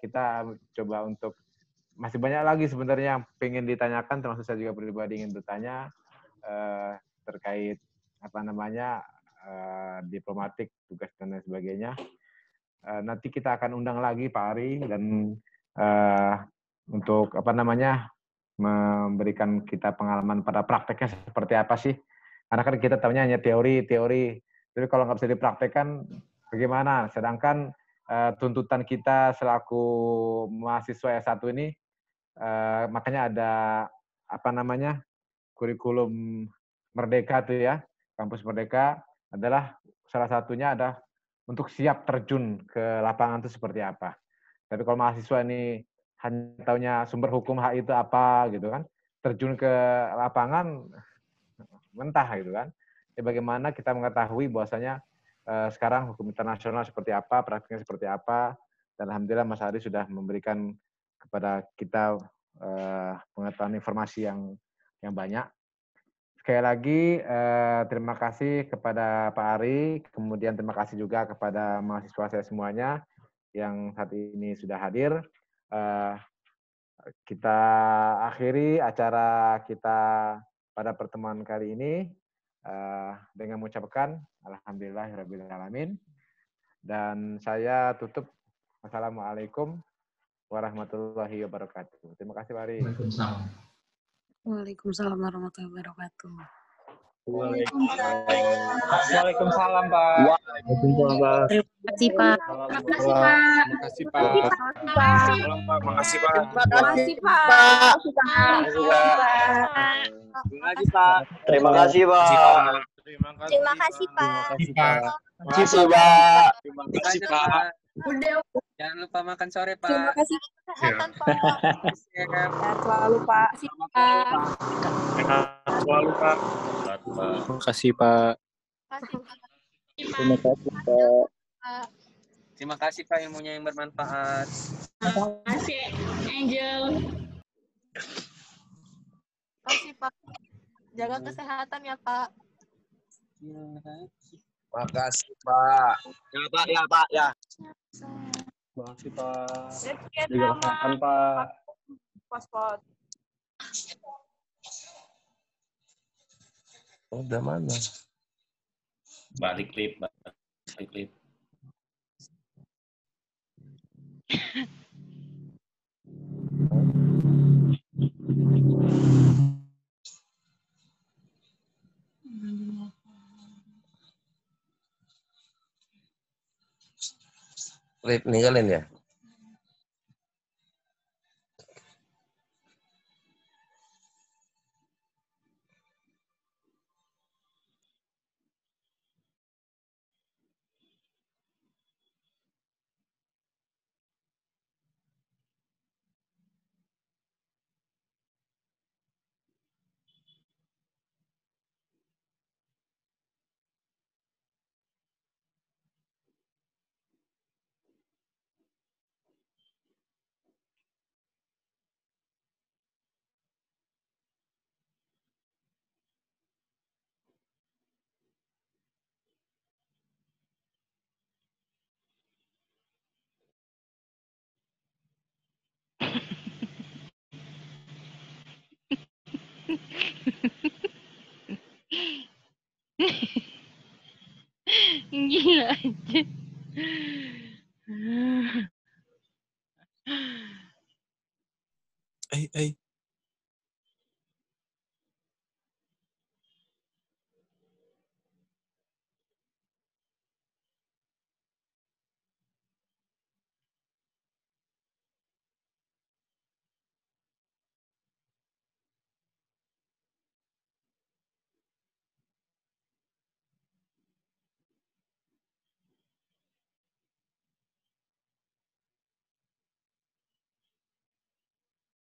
Kita coba untuk masih banyak lagi sebenarnya yang pengen ditanyakan, termasuk saya juga pribadi ingin bertanya terkait diplomatik, tugas dan lain sebagainya. Nanti kita akan undang lagi Pak Ari dan untuk memberikan kita pengalaman pada prakteknya seperti apa sih? Karena kan kita tahunya hanya teori, tapi kalau nggak bisa dipraktekkan bagaimana? Sedangkan tuntutan kita selaku mahasiswa S1 ini, makanya ada kurikulum Merdeka tuh ya, kampus Merdeka adalah salah satunya ada untuk siap terjun ke lapangan itu seperti apa. Tapi kalau mahasiswa ini hanya taunya sumber hukum HI itu apa gitu kan, terjun ke lapangan mentah gitu kan. Bagaimana kita mengetahui bahwasanya sekarang hukum internasional seperti apa, praktiknya seperti apa, dan alhamdulillah Mas Ari sudah memberikan kepada kita pengetahuan informasi yang banyak. Sekali lagi terima kasih kepada Pak Ari, kemudian terima kasih juga kepada mahasiswa saya semuanya yang saat ini sudah hadir. Kita akhiri acara kita pada pertemuan kali ini dengan mengucapkan alhamdulillahirabbil alamin, dan saya tutup. Wassalamualaikum warahmatullahi wabarakatuh. Terima kasih Pak Ari. Waalaikumsalam. Waalaikumsalam warahmatullahi wabarakatuh. Waalaikumsalam Pak. Terima kasih Pak. Terima kasih Pak. Terima kasih Pak. Terima kasih Pak. Terima kasih Pak. Terima kasih Pak. Jangan lupa makan sore, Pak. Terima kasih kesehatan Pak. Sehat selalu Pak. Selalu Pak. Terima kasih Pak. Terima kasih Pak. Terima kasih Pak, ilmunya yang bermanfaat. Makasih, Angel. Makasih Pak. Jaga kesehatan ya Pak. Makasih, Pak. Ya Pak, ya Pak, ya. Makasih Pak. Sekian Jaga nama kesehatan Pak. paspor. Udah mana? Balik klip. Klip ninggalin ya? Gila aja. Eh.